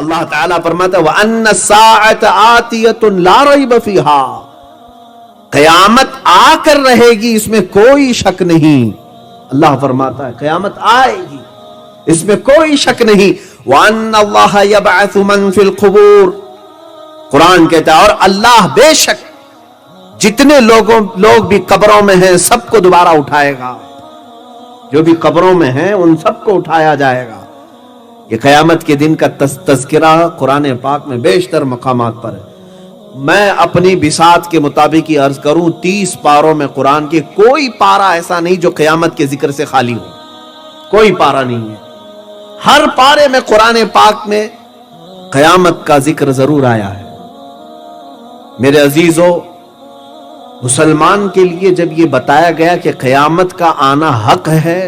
اللہ تعالیٰ فرماتا ہے وَأَنَّ السَّاعَةَ آتِيَةٌ لَا رَيْبَ فِيهَا، قیامت آ کر رہے گی، اس میں کوئی شک نہیں۔ اللہ فرماتا ہے قیامت آئے گی، اس میں کوئی شک نہیں۔ وَأَنَّ اللَّهَ يَبْعَثُ مَن فِي الْقُبُورِ، قرآن کہتا ہے اور اللہ بے شک جتنے لوگ بھی قبروں میں ہیں سب کو دوبارہ اٹھائے گا، جو بھی قبروں میں ہیں ان سب کو اٹھایا جائے گا۔ یہ قیامت کے دن کا تذکرہ قرآن پاک میں بیشتر مقامات پر ہے۔ میں اپنی بساط کے مطابق ہی عرض کروں 30 پاروں میں قرآن کے کوئی پارہ ایسا نہیں جو قیامت کے ذکر سے خالی ہو، کوئی پارہ نہیں ہے۔ ہر پارے میں قرآن پاک میں قیامت کا ذکر ضرور آیا ہے۔ میرے عزیزو، مسلمان کے لیے جب یہ بتایا گیا کہ قیامت کا آنا حق ہے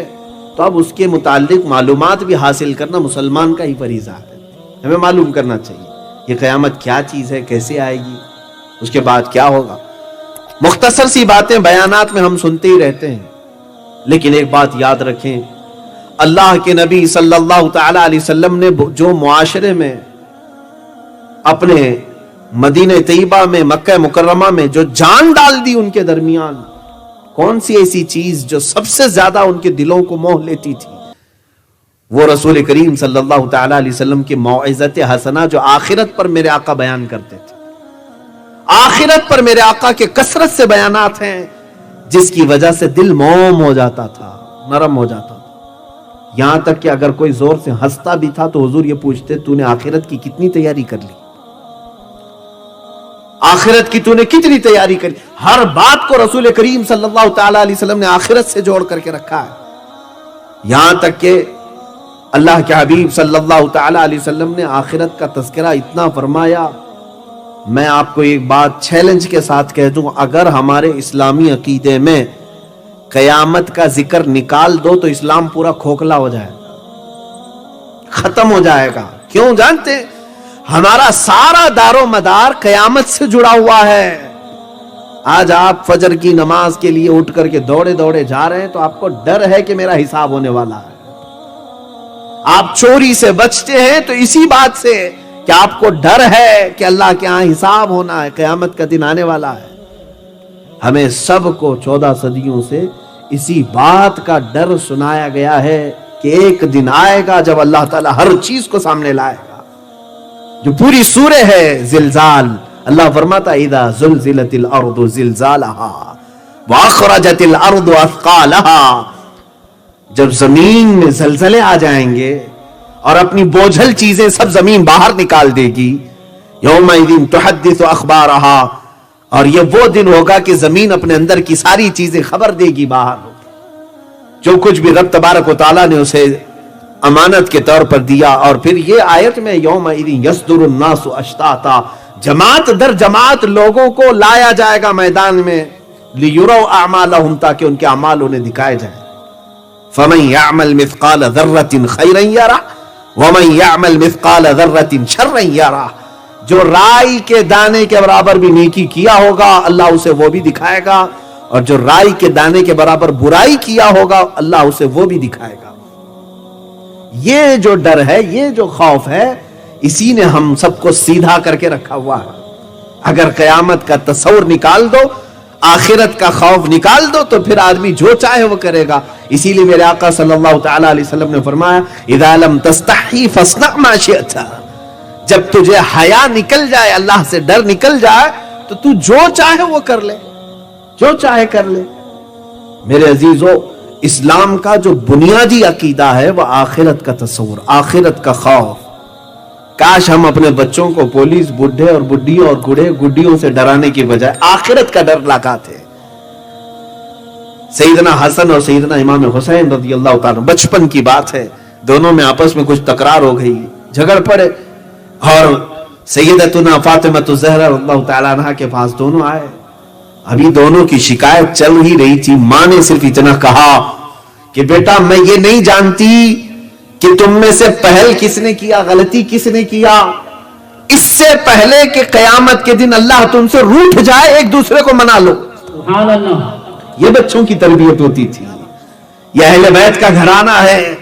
تو اب اس کے متعلق معلومات بھی حاصل کرنا مسلمان کا ہی فریضہ ہے۔ ہمیں معلوم کرنا چاہیے یہ قیامت کیا چیز ہے، کیسے آئے گی، اس کے بعد کیا ہوگا۔ مختصر سی باتیں بیانات میں ہم سنتے ہی رہتے ہیں، لیکن ایک بات یاد رکھیں، اللہ کے نبی صلی اللہ تعالی علیہ وسلم نے جو معاشرے میں اپنے مدینہ طیبہ میں مکہ مکرمہ میں جو جان ڈال دی ان کے درمیان، کون سی ایسی چیز جو سب سے زیادہ ان کے دلوں کو موہ لیتی تھی؟ وہ رسول کریم صلی اللہ تعالی علیہ وسلم کی موعظت حسنہ جو آخرت پر میرے آقا بیان کرتے تھے۔ آخرت پر میرے آقا کے کثرت سے بیانات ہیں جس کی وجہ سے دل موم ہو جاتا تھا، نرم ہو جاتا تھا، یہاں تک کہ اگر کوئی زور سے ہنستا بھی تھا تو حضور یہ پوچھتے تو نے آخرت کی کتنی تیاری کر لی؟ آخرت کی تو نے کتنی تیاری کری؟ ہر بات کو رسول کریم صلی اللہ تعالی علیہ وسلم نے آخرت سے جوڑ کر کے رکھا ہے، یہاں تک کہ اللہ کے حبیب صلی اللہ تعالی علیہ وسلم نے آخرت کا تذکرہ اتنا فرمایا۔ میں آپ کو ایک بات چیلنج کے ساتھ کہہ دوں، اگر ہمارے اسلامی عقیدے میں قیامت کا ذکر نکال دو تو اسلام پورا کھوکھلا ہو جائے گا، ختم ہو جائے گا۔ کیوں جانتے ہیں؟ ہمارا سارا دار و مدار قیامت سے جڑا ہوا ہے۔ آج آپ فجر کی نماز کے لیے اٹھ کر کے دوڑے دوڑے جا رہے ہیں تو آپ کو ڈر ہے کہ میرا حساب ہونے والا ہے۔ آپ چوری سے بچتے ہیں تو اسی بات سے کہ آپ کو ڈر ہے کہ اللہ کے ہاں حساب ہونا ہے، قیامت کا دن آنے والا ہے۔ ہمیں سب کو 14 صدیوں سے اسی بات کا ڈر سنایا گیا ہے کہ ایک دن آئے گا جب اللہ تعالیٰ ہر چیز کو سامنے لائے گا۔ جو پوری سورہ ہے زلزال، اللہ فرماتا اذا زلزلت الارض زلزالها واخرجت الارض اثقالها، جب زمین میں زلزلے آ جائیں گے اور اپنی بوجھل چیزیں سب زمین باہر نکال دے گی، یومئذ تحدث اخبارها، اور یہ وہ دن ہوگا کہ زمین اپنے اندر کی ساری چیزیں خبر دے گی باہر، جو کچھ بھی رب تبارک و تعالیٰ نے اسے امانت کے طور پر دیا۔ اور پھر یہ آیت میں یومئذ یصدر الناس اشتاتا، جماعت در جماعت لوگوں کو لایا جائے گا میدان میں، لیروا اعمالہم، تاکہ ان کے اعمال انہیں دکھائے جائیں۔ فمن یعمل مثقال ذرۃ خیرا یرہ ومن یعمل مثقال ذرۃ شرا یرہ، جو رائی کے دانے کے برابر بھی نیکی کیا ہوگا اللہ اسے وہ بھی دکھائے گا، اور جو رائی کے دانے کے برابر برائی کیا ہوگا اللہ اسے وہ بھی دکھائے گا۔ یہ جو ڈر ہے، یہ جو خوف ہے، اسی نے ہم سب کو سیدھا کر کے رکھا ہوا ہے۔ اگر قیامت کا تصور نکال دو، آخرت کا خوف نکال دو، تو پھر آدمی جو چاہے وہ کرے گا۔ اسی لیے میرے آقا صلی اللہ تعالی علیہ وسلم نے فرمایا اذا لم تستحی فاصنع ما شئت، جب تجھے حیا نکل جائے، اللہ سے ڈر نکل جائے، تو تو جو چاہے وہ کر لے، جو چاہے کر لے۔ میرے عزیزو، اسلام کا جو بنیادی عقیدہ ہے وہ آخرت کا تصور، آخرت کا خوف۔ کاش ہم اپنے بچوں کو پولیس، بڈھے اور بڈھیوں اور گڈیوں سے ڈرانے کی بجائے آخرت کا ڈر لگاتے۔ سیدنا حسن اور سیدنا امام حسین رضی اللہ تعالیٰ، بچپن کی بات ہے، دونوں میں آپس میں کچھ تکرار ہو گئی، جھگڑ پڑے، اور سیدتنا فاطمہ الزہرا رضی اللہ تعالیٰ عنہ کے پاس دونوں آئے۔ ابھی دونوں کی شکایت چل ہی رہی تھی، ماں نے صرف اتنا کہا کہ بیٹا میں یہ نہیں جانتی کہ تم میں سے پہل کس نے کیا، غلطی کس نے کیا، اس سے پہلے کہ قیامت کے دن اللہ تم سے روٹھ جائے ایک دوسرے کو منا لو۔ سبحان اللہ۔ یہ بچوں کی تربیت ہوتی تھی، یہ اہل بیت کا گھرانہ ہے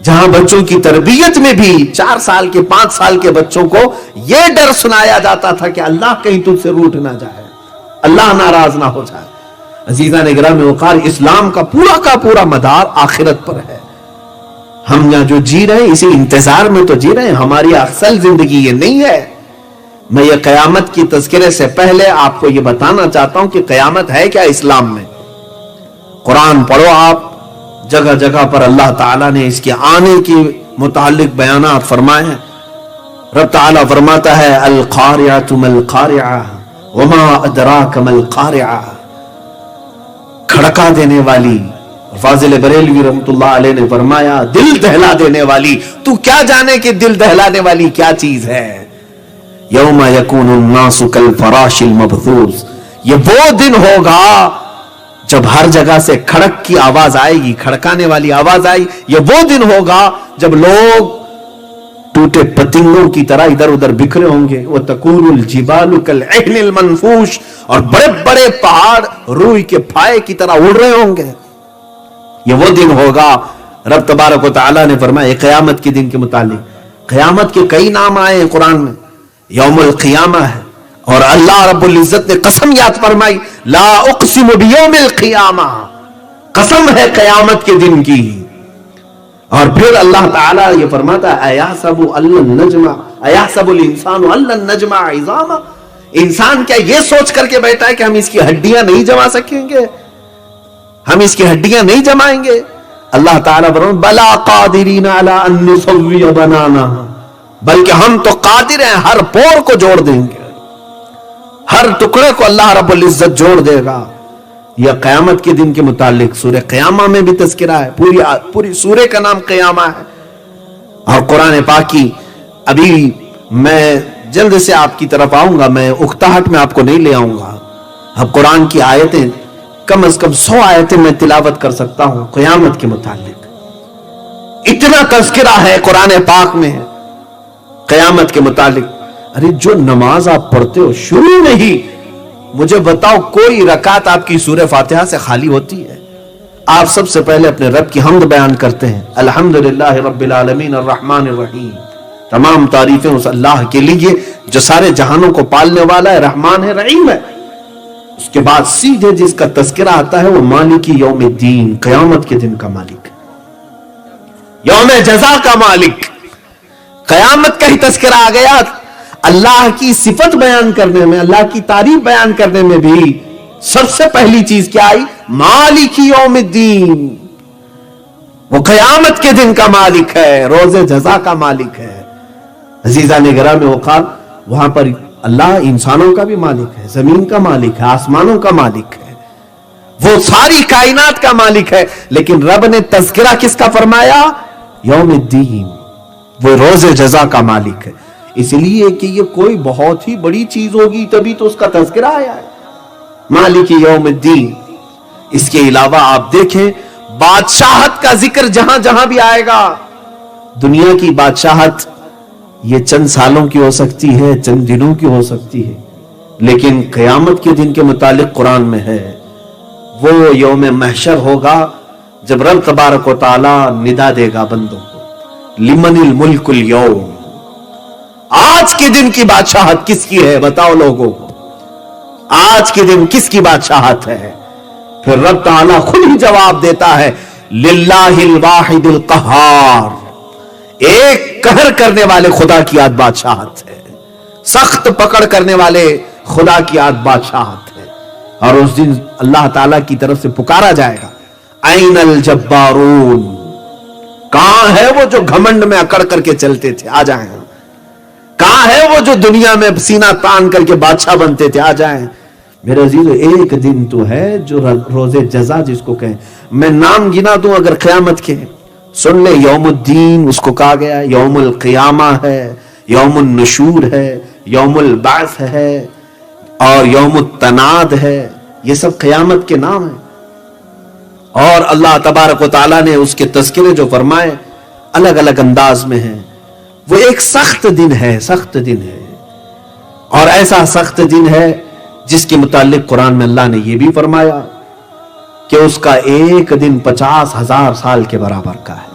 جہاں بچوں کی تربیت میں بھی 4 سال کے 5 سال کے بچوں کو یہ ڈر سنایا جاتا تھا کہ اللہ کہیں تجھ سے روٹ نہ جائے، اللہ ناراض نہ ہو جائے۔ عزیزان گرامی وقار، اسلام کا پورا مدار آخرت پر ہے۔ ہم یہاں جو جی رہے ہیں اسی انتظار میں تو جی رہے ہیں، ہماری اصل زندگی یہ نہیں ہے۔ میں یہ قیامت کی تذکرے سے پہلے آپ کو یہ بتانا چاہتا ہوں کہ قیامت ہے کیا اسلام میں۔ قرآن پڑھو آپ، جگہ جگہ پر اللہ تعالیٰ نے اس کے آنے کے متعلق بیانات فرمائے ہیں۔ رب تعالیٰ فرماتا ہے القارعۃ ما القارعۃ وما ادراک ما القارعۃ، کھڑکا دینے والی۔ فاضل بریلوی رحمۃ اللہ علیہ نے فرمایا دل دہلا دینے والی، تو کیا جانے کہ دل دہلانے والی کیا چیز ہے۔ یوم یکون الناس کالفراش المبثوث، یہ وہ دن ہوگا جب ہر جگہ سے کھڑک کی آواز آئے گی، کھڑکانے والی آواز آئی۔ یہ وہ دن ہوگا جب لوگ ٹوٹے پتنگوں کی طرح ادھر ادھر بکھرے ہوں گے۔ وَتَكُونُ الْجِبَالُ كَالْعِهْنِ الْمَنْفُوشِ، اور بڑے بڑے پہاڑ روئی کے پھائے کی طرح اڑ رہے ہوں گے۔ یہ وہ دن ہوگا۔ رب تبارک و تعالیٰ نے فرمایا قیامت کے دن کے متعلق، قیامت کے کئی نام آئے ہیں قرآن میں، یوم القیامہ ہے، اور اللہ رب العزت نے قسم یاد فرمائی لا اقسم بیوم القیامہ، قسم ہے قیامت کے دن کی۔ اور پھر اللہ تعالیٰ یہ فرماتا ہے ایحسب الانسان ان لن نجمع عظامہ، انسان کیا یہ سوچ کر کے بیٹھا ہے کہ ہم اس کی ہڈیاں نہیں جما سکیں گے، ہم اس کی ہڈیاں نہیں جمائیں گے۔ اللہ تعالیٰ فرماتا بلا قادرین علی ان نسوی بنانا، بلکہ ہم تو قادر ہیں، ہر پور کو جوڑ دیں گے، ہر ٹکڑے کو اللہ رب العزت جوڑ دے گا۔ یہ قیامت کے دن کے متعلق سورہ قیامہ میں بھی تذکرہ ہے، پوری سورہ کا نام قیامہ ہے۔ اور قرآن پاک کی ابھی میں جلد سے آپ کی طرف آؤں گا، میں اکتاہٹ میں آپ کو نہیں لے آؤں گا۔ اب قرآن کی آیتیں کم از کم 100 آیتیں میں تلاوت کر سکتا ہوں قیامت کے متعلق، اتنا تذکرہ ہے قرآن پاک میں قیامت کے متعلق۔ ارے جو نماز آپ پڑھتے ہو شروع میں ہی مجھے بتاؤ کوئی رکعت آپ کی سورہ فاتحہ سے خالی ہوتی ہے؟ آپ سب سے پہلے اپنے رب کی حمد بیان کرتے ہیں، الحمدللہ رب العالمین الرحمن الرحیم، تمام تعریفیں اس اللہ کے لیے جو سارے جہانوں کو پالنے والا ہے، رحمان ہے، رحیم ہے۔ اس کے بعد سیدھے جس کا تذکرہ آتا ہے وہ مالک یوم الدین، قیامت کے دن کا مالک، یوم جزا کا مالک، قیامت کا ہی تذکرہ آ گیا۔ اللہ کی صفت بیان کرنے میں، اللہ کی تعریف بیان کرنے میں بھی سب سے پہلی چیز کیا آئی؟ مالک یوم الدین، وہ قیامت کے دن کا مالک ہے، روز جزا کا مالک ہے۔ عزیزان گرامی وقار، وہاں پر اللہ انسانوں کا بھی مالک ہے، زمین کا مالک ہے، آسمانوں کا مالک ہے، وہ ساری کائنات کا مالک ہے، لیکن رب نے تذکرہ کس کا فرمایا؟ یوم الدین، وہ روز جزا کا مالک ہے۔ اس لیے کہ یہ کوئی بہت ہی بڑی چیز ہوگی تبھی تو اس کا تذکرہ آیا ہے، مالک یوم الدین۔ اس کے علاوہ آپ دیکھیں بادشاہت کا ذکر جہاں جہاں بھی آئے گا، دنیا کی بادشاہت یہ چند سالوں کی ہو سکتی ہے، چند دنوں کی ہو سکتی ہے، لیکن قیامت کے دن کے متعلق قرآن میں ہے وہ یوم محشر ہوگا جب رب تبارک و تعالی ندا دے گا بندوں کو، لمن الملک اليوم، آج کے دن کی بادشاہت کس کی ہے؟ بتاؤ لوگوں کو، آج کے دن کس کی بادشاہت ہے؟ پھر رب تعالیٰ خود ہی جواب دیتا ہے للہ الواحد القہار، ایک قہر کرنے والے خدا کی آج بادشاہت ہے، سخت پکڑ کرنے والے خدا کی آج بادشاہت ہے۔ اور اس دن اللہ تعالیٰ کی طرف سے پکارا جائے گا این الجبارون، کہاں ہے وہ جو گھمنڈ میں اکڑ کر کے چلتے تھے؟ آ جائیں۔ کہاں ہے وہ جو دنیا میں سینہ تان کر کے بادشاہ بنتے تھے؟ آ جائیں۔ میرے عزیزو، ایک دن تو ہے جو روز جزا جس کو کہیں، میں نام گنا دوں اگر قیامت کے، سن لے، یوم الدین اس کو کہا گیا، یوم القیامہ ہے، یوم النشور ہے، یوم البعث ہے، اور یوم التناد ہے، یہ سب قیامت کے نام ہیں۔ اور اللہ تبارک و تعالیٰ نے اس کے تذکرے جو فرمائے الگ الگ انداز میں ہیں۔ وہ ایک سخت دن ہے، سخت دن ہے، اور ایسا سخت دن ہے جس کے متعلق قرآن میں اللہ نے یہ بھی فرمایا کہ اس کا ایک دن 50,000 سال کے برابر کا ہے۔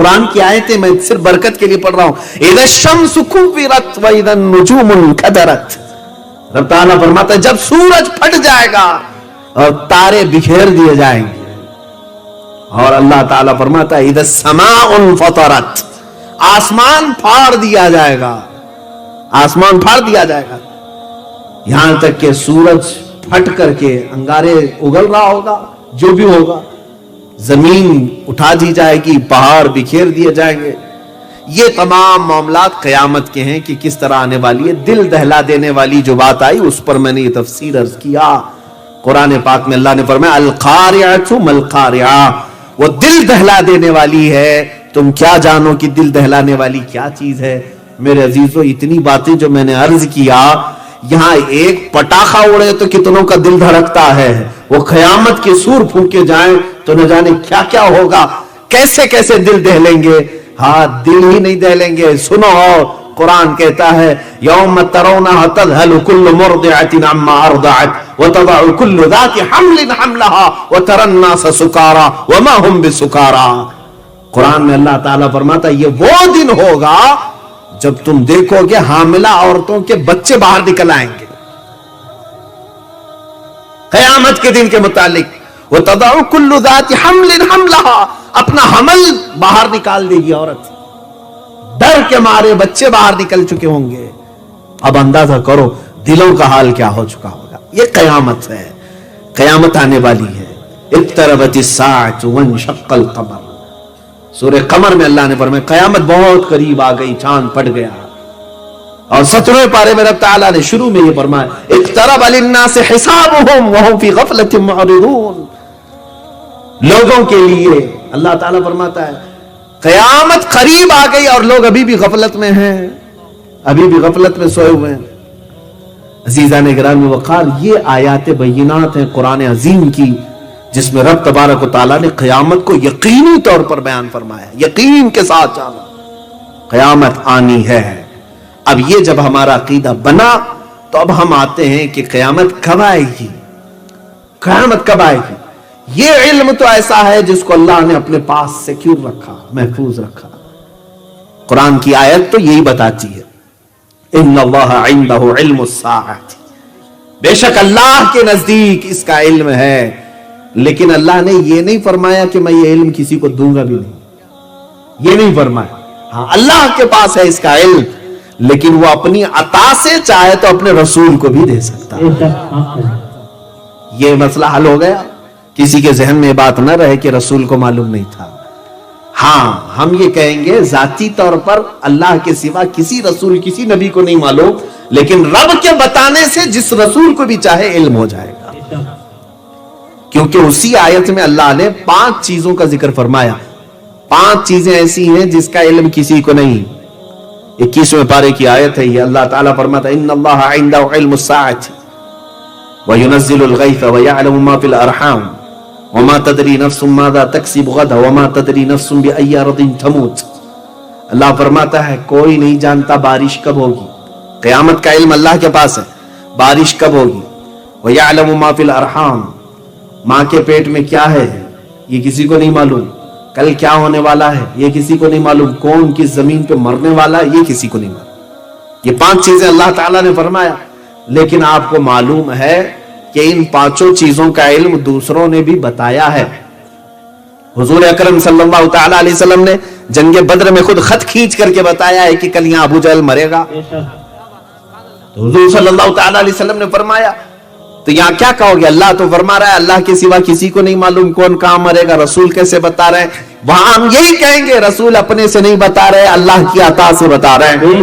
قرآن کی آیتیں میں صرف برکت کے لیے پڑھ رہا ہوں. اذا الشمس كورت واذا النجوم انكدرت. رب تعالیٰ فرماتا ہے جب سورج پھٹ جائے گا اور تارے بکھیر دیے جائیں گے. اور اللہ تعالیٰ فرماتا ہے اذا السماء انفطرت, آسمان پھاڑ دیا جائے گا, آسمان پھاڑ دیا جائے گا. یہاں تک کہ سورج پھٹ کر کے انگارے اگل رہا ہوگا, جو بھی ہوگا, زمین اٹھا دی جائے گی, پہاڑ بکھیر دیے جائیں گے. یہ تمام معاملات قیامت کے ہیں کہ کس طرح آنے والی ہے. دل دہلا دینے والی جو بات آئی اس پر میں نے یہ تفسیر عرض کیا. قرآن پاک میں اللہ نے فرمایا القارعۃ ما القارعہ, وہ دل دہلا دینے والی ہے. تم کیا جانو کہ دل دہلانے والی کیا چیز ہے. میرے عزیزو, اتنی باتیں جو میں نے عرض کیا, یہاں ایک پٹاخہ اڑے تو کتنوں کا دل دھڑکتا ہے. وہ قیامت کے سور پھونکے جائیں تو نہ جانے کیا کیا ہوگا, کیسے کیسے دل دہلیں گے. ہاں, دل ہی نہیں دہلیں گے. سنو, اور قرآن کہتا ہے یوم ترونها تذهل كل مرضعة عما ارضعت وتضع كل ذات حمل حملها وترى الناس سكارى وما هم بسكارى. قرآن میں اللہ تعالیٰ فرماتا ہے یہ وہ دن ہوگا جب تم دیکھو گے حاملہ عورتوں کے بچے باہر نکل آئیں گے. قیامت کے دن کے متعلق وَتَضَعُ كُلُّ ذَاتِ حَمْلٍ حَمْلَهَا, اپنا حمل باہر نکال دے گی عورت. ڈر کے مارے بچے باہر نکل چکے ہوں گے. اب اندازہ کرو دلوں کا حال کیا ہو چکا ہوگا. یہ قیامت ہے, قیامت آنے والی ہے. اقتربت الساعة وانشق القمر. سورہ قمر میں اللہ نے فرمایا قیامت بہت قریب آ گئی, چاند پھٹ گیا. اور 17ویں پارے میں رب تعالیٰ نے شروع میں یہ فرمایا اقترب للناس حسابهم وهم في غفلة معرضون. لوگوں کے لیے اللہ تعالیٰ فرماتا ہے قیامت قریب آ گئی اور لوگ ابھی بھی غفلت میں ہیں, ابھی بھی غفلت میں سوئے ہوئے ہیں. عزیزان گرامی وقار, یہ آیات بینات ہیں قرآن عظیم کی, جس میں رب تبارک و تعالیٰ نے قیامت کو یقینی طور پر بیان فرمایا. یقین کے ساتھ جانا قیامت آنی ہے. اب یہ جب ہمارا عقیدہ بنا تو اب ہم آتے ہیں کہ قیامت کب آئے گی, قیامت کب آئے گی. یہ علم تو ایسا ہے جس کو اللہ نے اپنے پاس سیکیور رکھا, محفوظ رکھا. قرآن کی آیت تو یہی بتاتی ہے ان اللہ عندہ علم الساعۃ, بے شک اللہ کے نزدیک اس کا علم ہے. لیکن اللہ نے یہ نہیں فرمایا کہ میں یہ علم کسی کو دوں گا بھی نہیں, یہ نہیں فرمایا. ہاں, اللہ کے پاس ہے اس کا علم, لیکن وہ اپنی عطا سے چاہے تو اپنے رسول کو بھی دے سکتا ہے. یہ مسئلہ حل ہو گیا. کسی کے ذہن میں بات نہ رہے کہ رسول کو معلوم نہیں تھا. ہاں, ہم یہ کہیں گے ذاتی طور پر اللہ کے سوا کسی رسول کسی نبی کو نہیں معلوم, لیکن رب کے بتانے سے جس رسول کو بھی چاہے علم ہو جائے گا. کیونکہ اسی آیت میں اللہ نے 5 چیزوں کا ذکر فرمایا. 5 چیزیں ایسی ہیں جس کا علم کسی کو نہیں. 21ویں پارے کی آیت ہے یہ. اللہ تعالیٰ فرماتا ہے ان اللہ عنده علم الساعة وينزل الغيث ويعلم ما في الارحام وما تدري نفس ماذا تكسب غدا وما تدري نفس بأي ارض تموت. اللہ فرماتا ہے کوئی نہیں جانتا بارش کب ہوگی. قیامت کا علم اللہ کے پاس ہے, بارش کب ہوگی. ويعلم ما في الارحام, ماں کے پیٹ میں کیا ہے یہ کسی کو نہیں معلوم. کل کیا ہونے والا ہے یہ کسی کو نہیں معلوم. کون کس زمین پہ مرنے والا ہے یہ کسی کو نہیں معلوم. یہ 5 چیزیں اللہ تعالیٰ نے فرمایا. لیکن آپ کو معلوم ہے کہ ان 5 چیزوں کا علم دوسروں نے بھی بتایا ہے. حضور اکرم صلی اللہ تعالیٰ علیہ وسلم نے جنگ بدر میں خود خط کھینچ کر کے بتایا ہے کہ کل یہاں ابو جہل مرے گا. تو حضور صلی اللہ تعالیٰ علیہ وسلم نے فرمایا, تو یہاں کیا کہو گے؟ اللہ تو فرما رہا ہے اللہ کے سوا کسی کو نہیں معلوم کون کہاں مرے گا, رسول کیسے بتا رہے ہیں. وہاں ہم یہی کہیں گے رسول اپنے سے نہیں بتا رہے, اللہ کی عطا سے بتا رہے ہیں.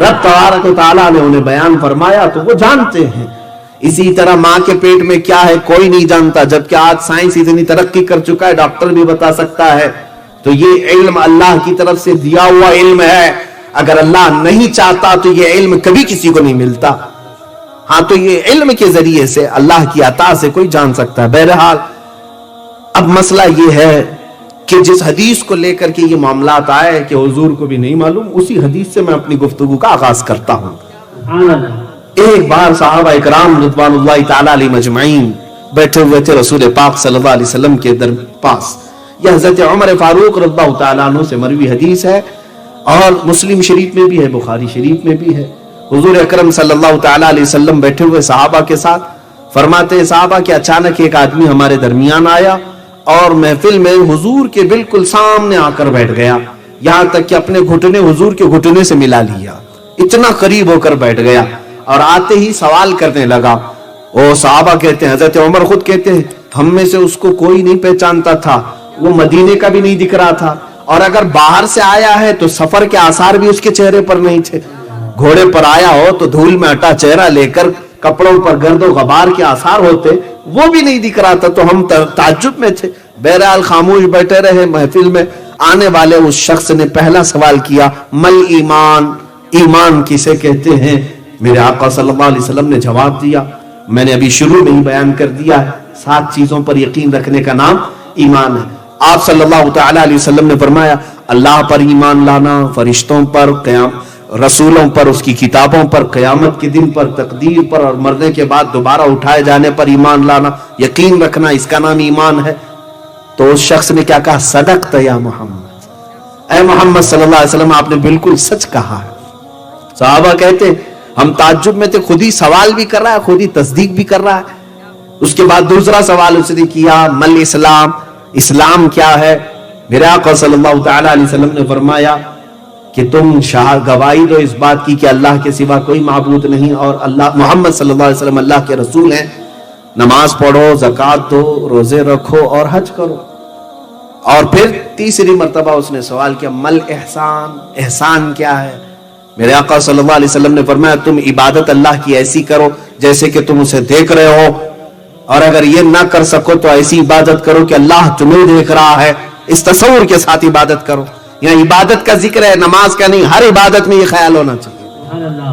رب تبارک و تعالیٰ نے انہیں بیان فرمایا تو وہ جانتے ہیں. اسی طرح ماں کے پیٹ میں کیا ہے کوئی نہیں جانتا, جبکہ آج سائنس اتنی ترقی کر چکا ہے ڈاکٹر بھی بتا سکتا ہے. تو یہ علم اللہ کی طرف سے دیا ہوا علم ہے. اگر اللہ نہیں چاہتا تو یہ علم کبھی کسی کو نہیں ملتا. ہاں, تو یہ علم کے ذریعے سے اللہ کی عطا سے کوئی جان سکتا ہے. بہرحال اب مسئلہ یہ ہے کہ جس حدیث کو لے کر کے یہ معاملات آئے کہ حضور کو بھی نہیں معلوم, اسی حدیث سے میں اپنی گفتگو کا آغاز کرتا ہوں. ایک بار صحابہ اکرام رضوان اللہ تعالی علیہ مجمعین بیٹھے ہوئے تھے رسول پاک صلی اللہ علیہ وسلم کے در پاس. یہ حضرت عمر فاروق رضی اللہ تعالیٰ عنہ سے مروی حدیث ہے اور مسلم شریف میں بھی ہے، بخاری شریف میں بھی ہے۔ حضور اکرم صلی اللہ تعالیٰ علیہ وسلم بیٹھے ہوئے صحابہ کے ساتھ فرماتے ہیں صحابہ کہ اچانک ایک آدمی ہمارے درمیان آیا اور محفل میں حضور کے بالکل سامنے آ کر بیٹھ گیا، یہاں تک کہ اپنے گھٹنے حضور کے گھٹنے سے ملا لیا، اتنا قریب ہو کر بیٹھ گیا اور آتے ہی سوال کرنے لگا۔ وہ صحابہ کہتے ہیں، حضرت عمر خود کہتے ہیں ہم میں سے اس کو کوئی نہیں پہچانتا تھا، وہ مدینے کا بھی نہیں دکھ رہا تھا، اور اگر باہر سے آیا ہے تو سفر کے آثار بھی اس کے چہرے پر نہیں تھے، گھوڑے پر آیا ہو تو دھول میں اٹا چہرہ لے کر کپڑوں پر گرد و غبار کے آثار ہوتے، وہ بھی نہیں دکھ رہا تھا، تو ہم تعجب میں تھے۔ بہرحال خاموش بیٹھے رہے۔ محفل میں آنے والے اس شخص نے پہلا سوال کیا، مل ایمان، ایمان کسے کہتے ہیں؟ میرے آقا صلی اللہ علیہ وسلم نے جواب دیا، میں نے ابھی شروع میں ہی بیان کر دیا ہے، 7 چیزوں پر یقین رکھنے کا نام ایمان ہے۔ آپ صلی اللہ تعالیٰ علیہ وسلم نے فرمایا، اللہ پر ایمان لانا، فرشتوں پر، رسولوں پر، اس کی کتابوں پر، قیامت کے دن پر، تقدیر پر، اور مرنے کے بعد دوبارہ اٹھائے جانے پر ایمان لانا، یقین رکھنا، اس کا نام ایمان ہے۔ تو اس شخص نے کیا کہا؟ صدقت یا محمد، اے محمد صلی اللہ علیہ وسلم، آپ نے بالکل سچ کہا ہے۔ صحابہ کہتے ہیں ہم تعجب میں تھے، خود ہی سوال بھی کر رہا ہے، خود ہی تصدیق بھی کر رہا ہے۔ اس کے بعد دوسرا سوال اس نے کیا، مل اسلام، اسلام کیا ہے؟ میرے آقا صلی اللہ تعالیٰ علیہ وسلم نے فرمایا کہ تم گواہی دو اس بات کی کہ اللہ کے سوا کوئی معبود نہیں اور اللہ محمد صلی اللہ علیہ وسلم اللہ کے رسول ہیں، نماز پڑھو، زکوٰۃ دو، روزے رکھو اور حج کرو۔ اور پھر تیسری مرتبہ اس نے سوال کیا، مل احسان، احسان کیا ہے؟ میرے آقا صلی اللہ علیہ وسلم نے فرمایا تم عبادت اللہ کی ایسی کرو جیسے کہ تم اسے دیکھ رہے ہو، اور اگر یہ نہ کر سکو تو ایسی عبادت کرو کہ اللہ تمہیں دیکھ رہا ہے، اس تصور کے ساتھ عبادت کرو۔ یہاں عبادت کا ذکر ہے، نماز کا نہیں، ہر عبادت میں یہ خیال ہونا چاہیے،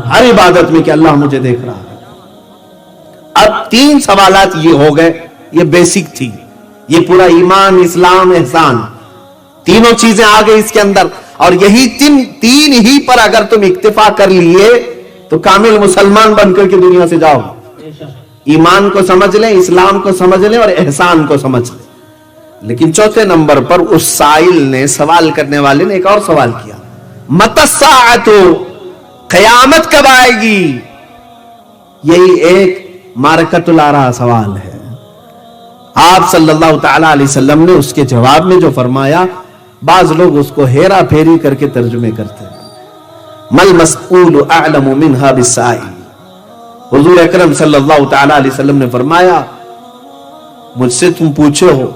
ہر عبادت میں کہ اللہ مجھے دیکھ رہا ہے۔ اب 3 سوالات یہ ہو گئے، یہ بیسک تھی، یہ پورا ایمان، اسلام، احسان، تینوں چیزیں آ گئی اس کے اندر، اور یہی تین ہی پر اگر تم اکتفا کر لیے تو کامل مسلمان بن کر کے دنیا سے جاؤ۔ ایمان کو سمجھ لیں، اسلام کو سمجھ لیں اور احسان کو سمجھ لیں۔ لیکن چوتھے نمبر پر اس سائل نے، سوال کرنے والے نے ایک اور سوال کیا، متی الساعۃ، قیامت کب آئے گی؟ یہی ایک معرکۃ الآراء سوال ہے۔ آپ صلی اللہ تعالیٰ علیہ وسلم نے اس کے جواب میں جو فرمایا، بعض لوگ اس کو ہیرا پھیری کر کے ترجمے کرتے ہیں، مل مسئول اعلم منها بالسائل۔ حضور اکرم صلی اللہ تعالیٰ علیہ وسلم نے فرمایا مجھ سے تم پوچھے ہو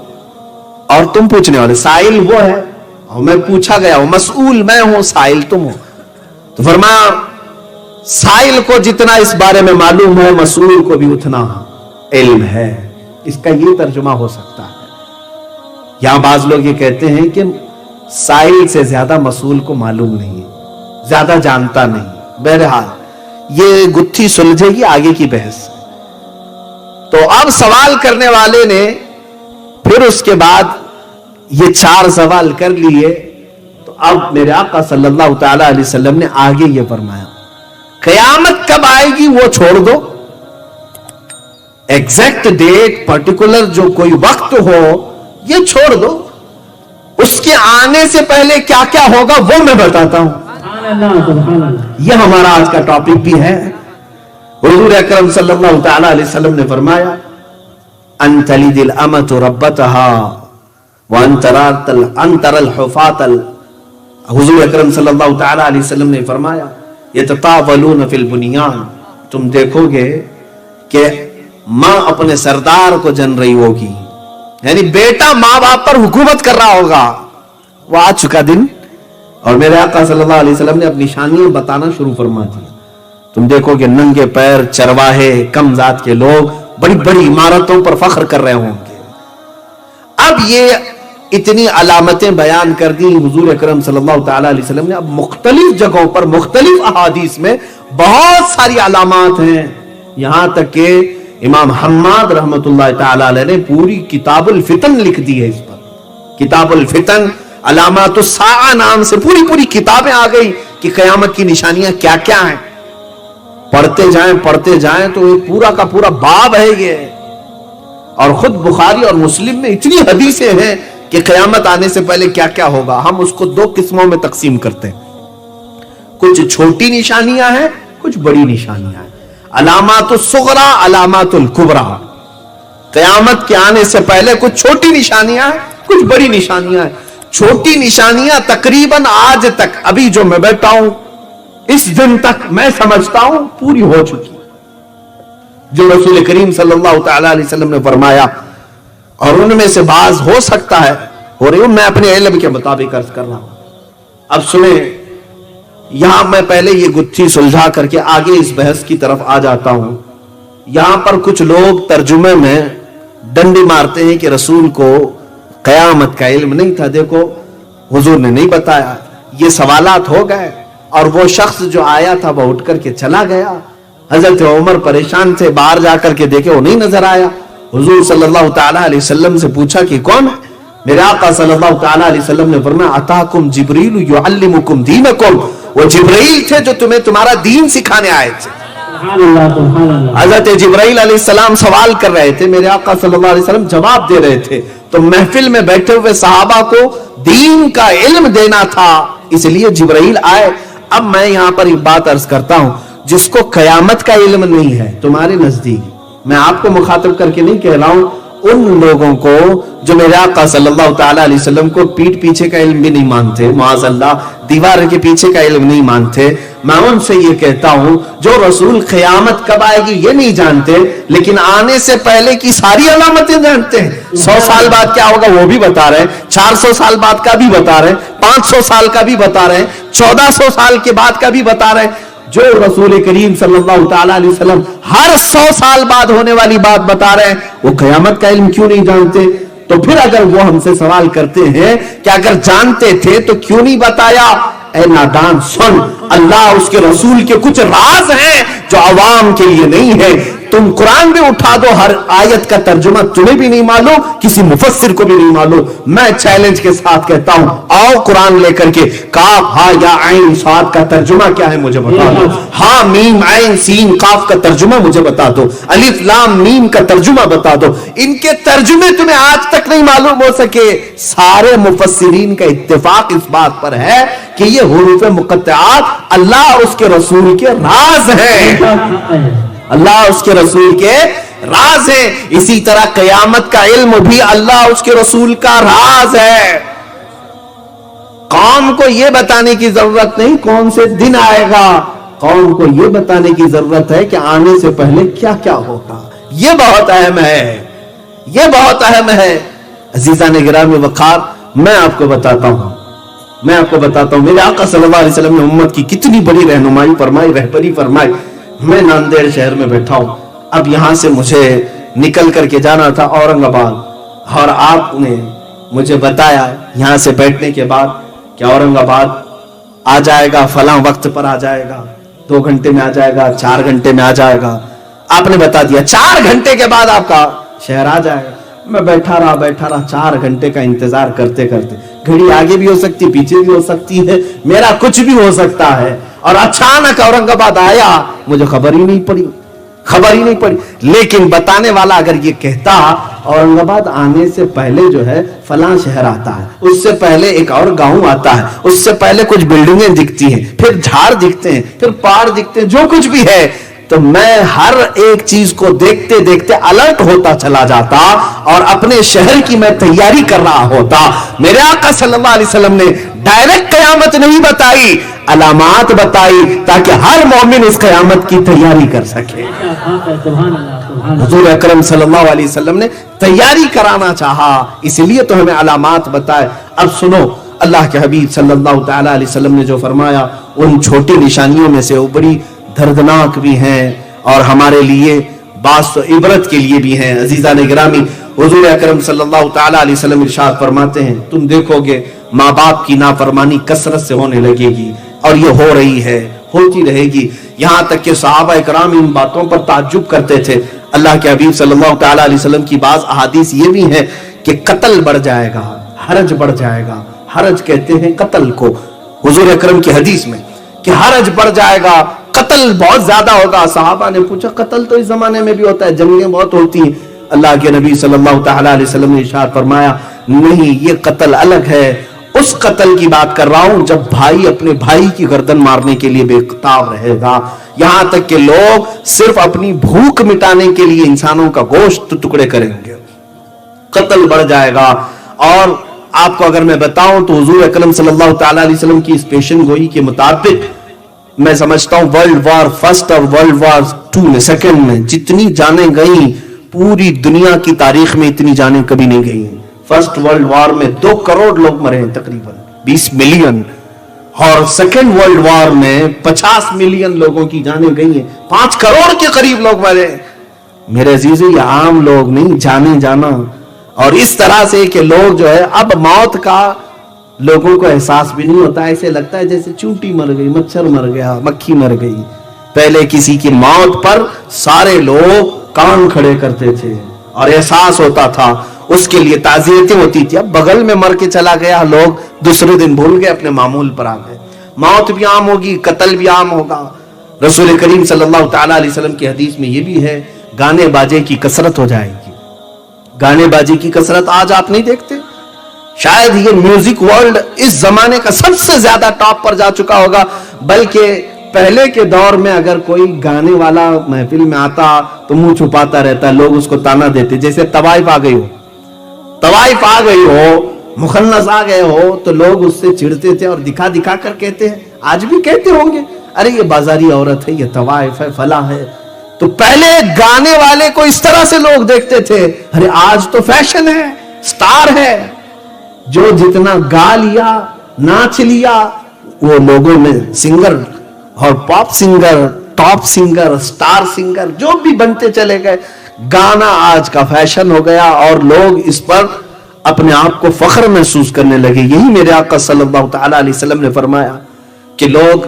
اور تم پوچھنے والے، سائل وہ ہے اور میں پوچھا گیا ہوں، مسئول میں ہوں، سائل تم ہو۔ تو فرمایا سائل کو جتنا اس بارے میں معلوم ہے مسئول کو بھی اتنا علم ہے۔ اس کا یہ ترجمہ ہو سکتا ہے۔ یہاں بعض لوگ یہ کہتے ہیں کہ سائل سے زیادہ مسئول کو معلوم نہیں، زیادہ جانتا نہیں۔ بہرحال یہ گتھی سلجھے گی آگے کی بحث۔ تو اب سوال کرنے والے نے پھر اس کے بعد یہ 4 سوال کر لیے، تو اب میرے آقا صلی اللہ تعالی علیہ وسلم نے آگے یہ فرمایا، قیامت کب آئے گی وہ چھوڑ دو، ایگزیکٹ ڈیٹ، پرٹیکولر جو کوئی وقت ہو یہ چھوڑ دو، اس کے آنے سے پہلے کیا کیا ہوگا وہ میں بتاتا ہوں۔ یہ ہمارا آج کا ٹاپک بھی ہے۔ حضور اکرم صلی اللہ تعالی علیہ وسلم نے فرمایا، ان تلد الامۃ ربتها وان ترى الحفاة، حضور اکرم صلی اللہ تعالی علیہ وسلم نے فرمایا، یتطاولون فی البنیان، تم دیکھو گے کہ ماں اپنے سردار کو جن رہی ہوگی، یعنی بیٹا ماں باپ پر حکومت کر رہا ہوگا۔ وہ آ چکا دن، اور میرے آقا صلی اللہ علیہ وسلم نے اپنی نشانیاں بتانا شروع فرما دی۔ تم دیکھو کہ ننگے پیر چرواہے، کم ذات کے لوگ بڑی بڑی عمارتوں پر فخر کر رہے ہوں گے۔ اب یہ اتنی علامتیں بیان کر دی حضور اکرم صلی اللہ تعالی علیہ وسلم نے۔ اب مختلف جگہوں پر، مختلف احادیث میں بہت ساری علامات ہیں، یہاں تک کہ امام حماد رحمت اللہ تعالی علیہ نے پوری کتاب الفتن لکھ دی ہے اس پر۔ کتاب الفتن، علامات الساعہ نام سے پوری کتابیں آ گئی کہ قیامت کی نشانیاں کیا کیا ہیں۔ پڑھتے جائیں تو یہ پورا کا پورا باب ہے یہ، اور خود بخاری اور مسلم میں اتنی حدیثیں ہیں کہ قیامت آنے سے پہلے کیا کیا ہوگا، ہم اس کو دو قسموں میں تقسیم کرتے ہیں. کچھ چھوٹی نشانیاں ہیں، کچھ بڑی نشانیاں ہیں. علامات الصغرا، علامات الکبرا. قیامت کے آنے سے پہلے کچھ چھوٹی نشانیاں ہیں، کچھ بڑی نشانیاں ہیں. چھوٹی نشانیاں تقریباً آج تک، ابھی جو میں بیٹھا ہوں اس دن تک میں سمجھتا ہوں پوری ہو چکی، جو رسول کریم صلی اللہ تعالی علیہ وسلم نے فرمایا. اور ان میں سے بعض ہو سکتا ہے ہو رہی ہوں، میں اپنے علم کے مطابق عرض کر رہا ہوں. اب سنیں، یہاں میں پہلے یہ گتھی سلجھا کر کے آگے اس بحث کی طرف آ جاتا ہوں. یہاں پر کچھ لوگ ترجمے میں ڈنڈی مارتے ہیں کہ رسول کو قیامت کا علم نہیں تھا. دیکھو حضور نے نہیں بتایا، یہ سوالات ہو گئے. اور وہ شخص جو آیا تھا وہ اٹھ کر کے چلا گیا. حضرت عمر پریشان تھے، باہر جا کر کے دیکھے وہ نہیں نظر آیا. حضور صلی اللہ تعالی علیہ وسلم سے پوچھا کہ کون ہے؟ میرے آقا صلی اللہ تعالی علیہ وسلم نے فرمایا اتاکم جبریل یعلمکم دینکم. وہ جبرائیل تھے جو تمہیں تمہارا دین سکھانے آئے تھے. حضرت جبرائیل علیہ السلام سوال کر رہے تھے، میرے آقا صلی اللہ علیہ وسلم جواب دے رہے تھے. تو محفل میں بیٹھے ہوئے صحابہ کو دین کا علم دینا تھا، اس لیے جبرائیل آئے. اب میں یہاں پر ایک بات عرض کرتا ہوں، جس کو قیامت کا علم نہیں ہے تمہارے نزدیک، میں آپ کو مخاطب کر کے نہیں کہہ رہا ہوں، ان لوگوں کو جو میرے آقا صلی اللہ تعالی علیہ وسلم کو پیٹ پیچھے کا علم بھی نہیں مانتے، معاذ اللہ دیوار کے پیچھے کا علم نہیں مانتے، میں ان سے یہ کہتا ہوں جو رسول قیامت کب آئے گی یہ نہیں جانتے، لیکن آنے سے پہلے کی ساری علامتیں جانتے ہیں. 100 سال بعد کیا ہوگا وہ بھی بتا رہے ہیں، 400 سال بعد کا بھی بتا رہے ہیں، 500 سال کا بھی بتا رہے ہیں، 1400 سال کے بعد کا بھی بتا رہے ہیں. جو رسول کریم صلی اللہ تعالی علیہ وسلم ہر 100 سال بعد ہونے والی بات بتا رہے ہیں، وہ قیامت کا علم کیوں نہیں جانتے؟ تو پھر اگر وہ ہم سے سوال کرتے ہیں کہ اگر جانتے تھے تو کیوں نہیں بتایا؟ اے نادان سن، اللہ اس کے رسول کے کچھ راز ہیں جو عوام کے لیے نہیں ہے. تم قرآن بھی اٹھا دو، ہر آیت کا ترجمہ تمہیں بھی نہیں معلوم، کسی مفسر کو بھی نہیں معلوم. میں چیلنج کے ساتھ کہتا ہوں، آؤ قرآن لے کر کے کاف ہا یا عین صاد کا ترجمہ کیا ہے مجھے بتا دو، ہا میم عین سین قاف کا ترجمہ مجھے بتا دو، الف لام میم کا ترجمہ بتا دو. ان کے ترجمے تمہیں آج تک نہیں معلوم ہو سکے. سارے مفسرین کا اتفاق اس بات پر ہے کہ یہ حروف مقطعات اللہ اور اس کے رسول کے راز ہیں، اللہ اس کے رسول کے راز ہے. اسی طرح قیامت کا علم بھی اللہ اس کے رسول کا راز ہے. قوم کو یہ بتانے کی ضرورت نہیں کون سے دن آئے گا، قوم کو یہ بتانے کی ضرورت ہے کہ آنے سے پہلے کیا کیا ہوگا. یہ بہت اہم ہے، یہ بہت اہم ہے. عزیزان گرامی وقار، میں آپ کو بتاتا ہوں میرے آقا صلی اللہ علیہ وسلم نے امت کی کتنی بڑی رہنمائی فرمائی، رہبری فرمائی. میں ناندیڑ شہر میں بیٹھا ہوں، اب یہاں سے مجھے نکل کر کے جانا تھا اورنگ آباد، اور آپ نے مجھے بتایا یہاں سے بیٹھنے کے بعد کہ اورنگ آباد آ جائے گا، فلاں وقت پر آ جائے گا، 2 گھنٹے میں آ جائے گا، 4 گھنٹے میں آ جائے گا. آپ نے بتا دیا 4 گھنٹے کے بعد آپ کا شہر آ جائے گا. میں بیٹھا رہا 4 گھنٹے کا انتظار کرتے کرتے. گھڑی آگے بھی ہو سکتی، پیچھے بھی ہو سکتی ہے، میرا کچھ بھی ہو سکتا ہے. اور اچانک اورنگ آباد آیا، مجھے خبر ہی نہیں پڑی. لیکن بتانے والا اگر یہ کہتا اورنگ آباد آنے سے پہلے جو ہے فلاں شہر آتا ہے، اس سے پہلے ایک اور گاؤں آتا ہے، اس سے پہلے کچھ بلڈنگیں دکھتی ہیں، پھر جھاڑ دکھتے ہیں، پھر پہاڑ دکھتے ہیں، جو کچھ بھی ہے، تو میں ہر ایک چیز کو دیکھتے دیکھتے الرٹ ہوتا چلا جاتا اور اپنے شہر کی میں تیاری کر رہا ہوتا. میرے آقا صلی اللہ علیہ وسلم نے ڈائریکٹ قیامت نہیں بتائی، علامات بتائی تاکہ ہر مومن اس قیامت کی تیاری کر سکے. حضور اکرم صلی اللہ علیہ وسلم نے تیاری کرانا چاہا، اس لیے تو ہمیں علامات بتائے. اب سنو، اللہ کے حبیب صلی اللہ تعالی علیہ وسلم نے جو فرمایا ان چھوٹی نشانیوں میں سے وہ بڑی دردناک بھی ہیں اور ہمارے لیے بعض تو عبرت کے لیے بھی ہیں. عزیزان گرامی، حضور اکرم صلی اللہ تعالی علیہ وسلم ارشاد فرماتے ہیں تم دیکھو گے ماں باپ کی نافرمانی کثرت سے ہونے لگے گی، اور یہ ہو رہی ہے، ہوتی رہے گی. یہاں تک کہ صحابہ اکرام ان باتوں پر تعجب کرتے تھے. اللہ کے حبیب صلی اللہ تعالی علیہ وسلم کی بعض احادیث یہ بھی ہیں کہ قتل بڑھ جائے گا، حرج بڑھ جائے گا. حرج کہتے ہیں قتل کو، حضور اکرم کی حدیث میں کہ حرج بڑھ جائے گا، قتل بہت زیادہ ہوگا. صحابہ نے پوچھا قتل تو اس زمانے میں بھی ہوتا ہے، جنگیں بہت ہوتی ہیں. اللہ کے نبی صلی اللہ تعالی علیہ وسلم نے ارشاد فرمایا نہیں، یہ قتل الگ ہے. اس قتل کی بات کر رہا ہوں جب بھائی اپنے بھائی کی گردن مارنے کے لیے بے اقتاب رہے گا، یہاں تک کہ لوگ صرف اپنی بھوک مٹانے کے لیے انسانوں کا گوشت ٹکڑے کریں گے. قتل بڑھ جائے گا. اور آپ کو اگر میں بتاؤں تو حضور اکرم صلی اللہ تعالیٰ علیہ وسلم کی اس پیشن گوئی کے مطابق میں سمجھتا ہوں ورلڈ وار فرسٹ اور ورلڈ وار 2 میں سیکنڈ میں جتنی جانیں گئیں پوری دنیا کی تاریخ میں اتنی جانیں کبھی نہیں گئی. فرسٹ ورلڈ وار میں 2 کروڑ لوگ مرے ہیں، تقریباً 20 ملین. اور سیکنڈ ورلڈ وار میں 50 ملین لوگوں کی جانیں گئی ہیں، 5 کروڑ کے قریب لوگ مرے. میرے عزیزو، یہ عام لوگ نہیں، جانے جانا. اور اس طرح سے کہ لوگ جو ہے اب موت کا لوگوں کو احساس بھی نہیں ہوتا، ایسے لگتا ہے جیسے چونٹی مر گئی، مچھر مر گیا، مکھی مر گئی. پہلے کسی کی موت پر سارے لوگ کان کھڑے کرتے تھے اور احساس ہوتا تھا، اس کے لیے تعزیتیں ہوتی تھی. اب بغل میں مر کے چلا گیا، لوگ دوسرے دن بھول گئے، اپنے معمول پر آ گئے. موت بھی عام ہوگی، قتل بھی عام ہوگا. رسول کریم صلی اللہ تعالیٰ علیہ وسلم کی حدیث میں یہ بھی ہے، گانے باجے کی کثرت ہو جائے گی. گانے باجے کی کثرت آج آپ نہیں دیکھتے. شاید یہ میوزک ورلڈ اس زمانے کا سب سے زیادہ ٹاپ پر جا چکا ہوگا. بلکہ پہلے کے دور میں اگر کوئی گانے والا محفل میں آتا تو منہ چھپاتا رہتا، لوگ اس کو تانا دیتے. جیسے طوائف آ گئی ہو، مخنث آ گئے ہو تو لوگ اس سے چڑھتے تھے اور دکھا دکھا کر کہتے ہیں، آج بھی کہتے ہوں گے، ارے یہ بازاری عورت ہے، یہ طوائف ہے، فلاں ہے. تو پہلے گانے والے کو اس طرح سے لوگ دیکھتے تھے. ارے آج تو فیشن ہے، سٹار ہے، جو جتنا گا لیا، ناچ لیا، وہ لوگوں میں سنگر اور pop singer, top singer, star singer جو بھی بنتے چلے گئے. گانا آج کا فیشن ہو گیا اور لوگ اس پر اپنے آپ کو فخر محسوس کرنے لگے. یہی میرے آقا صلی اللہ تعالیٰ علیہ وسلم نے فرمایا کہ لوگ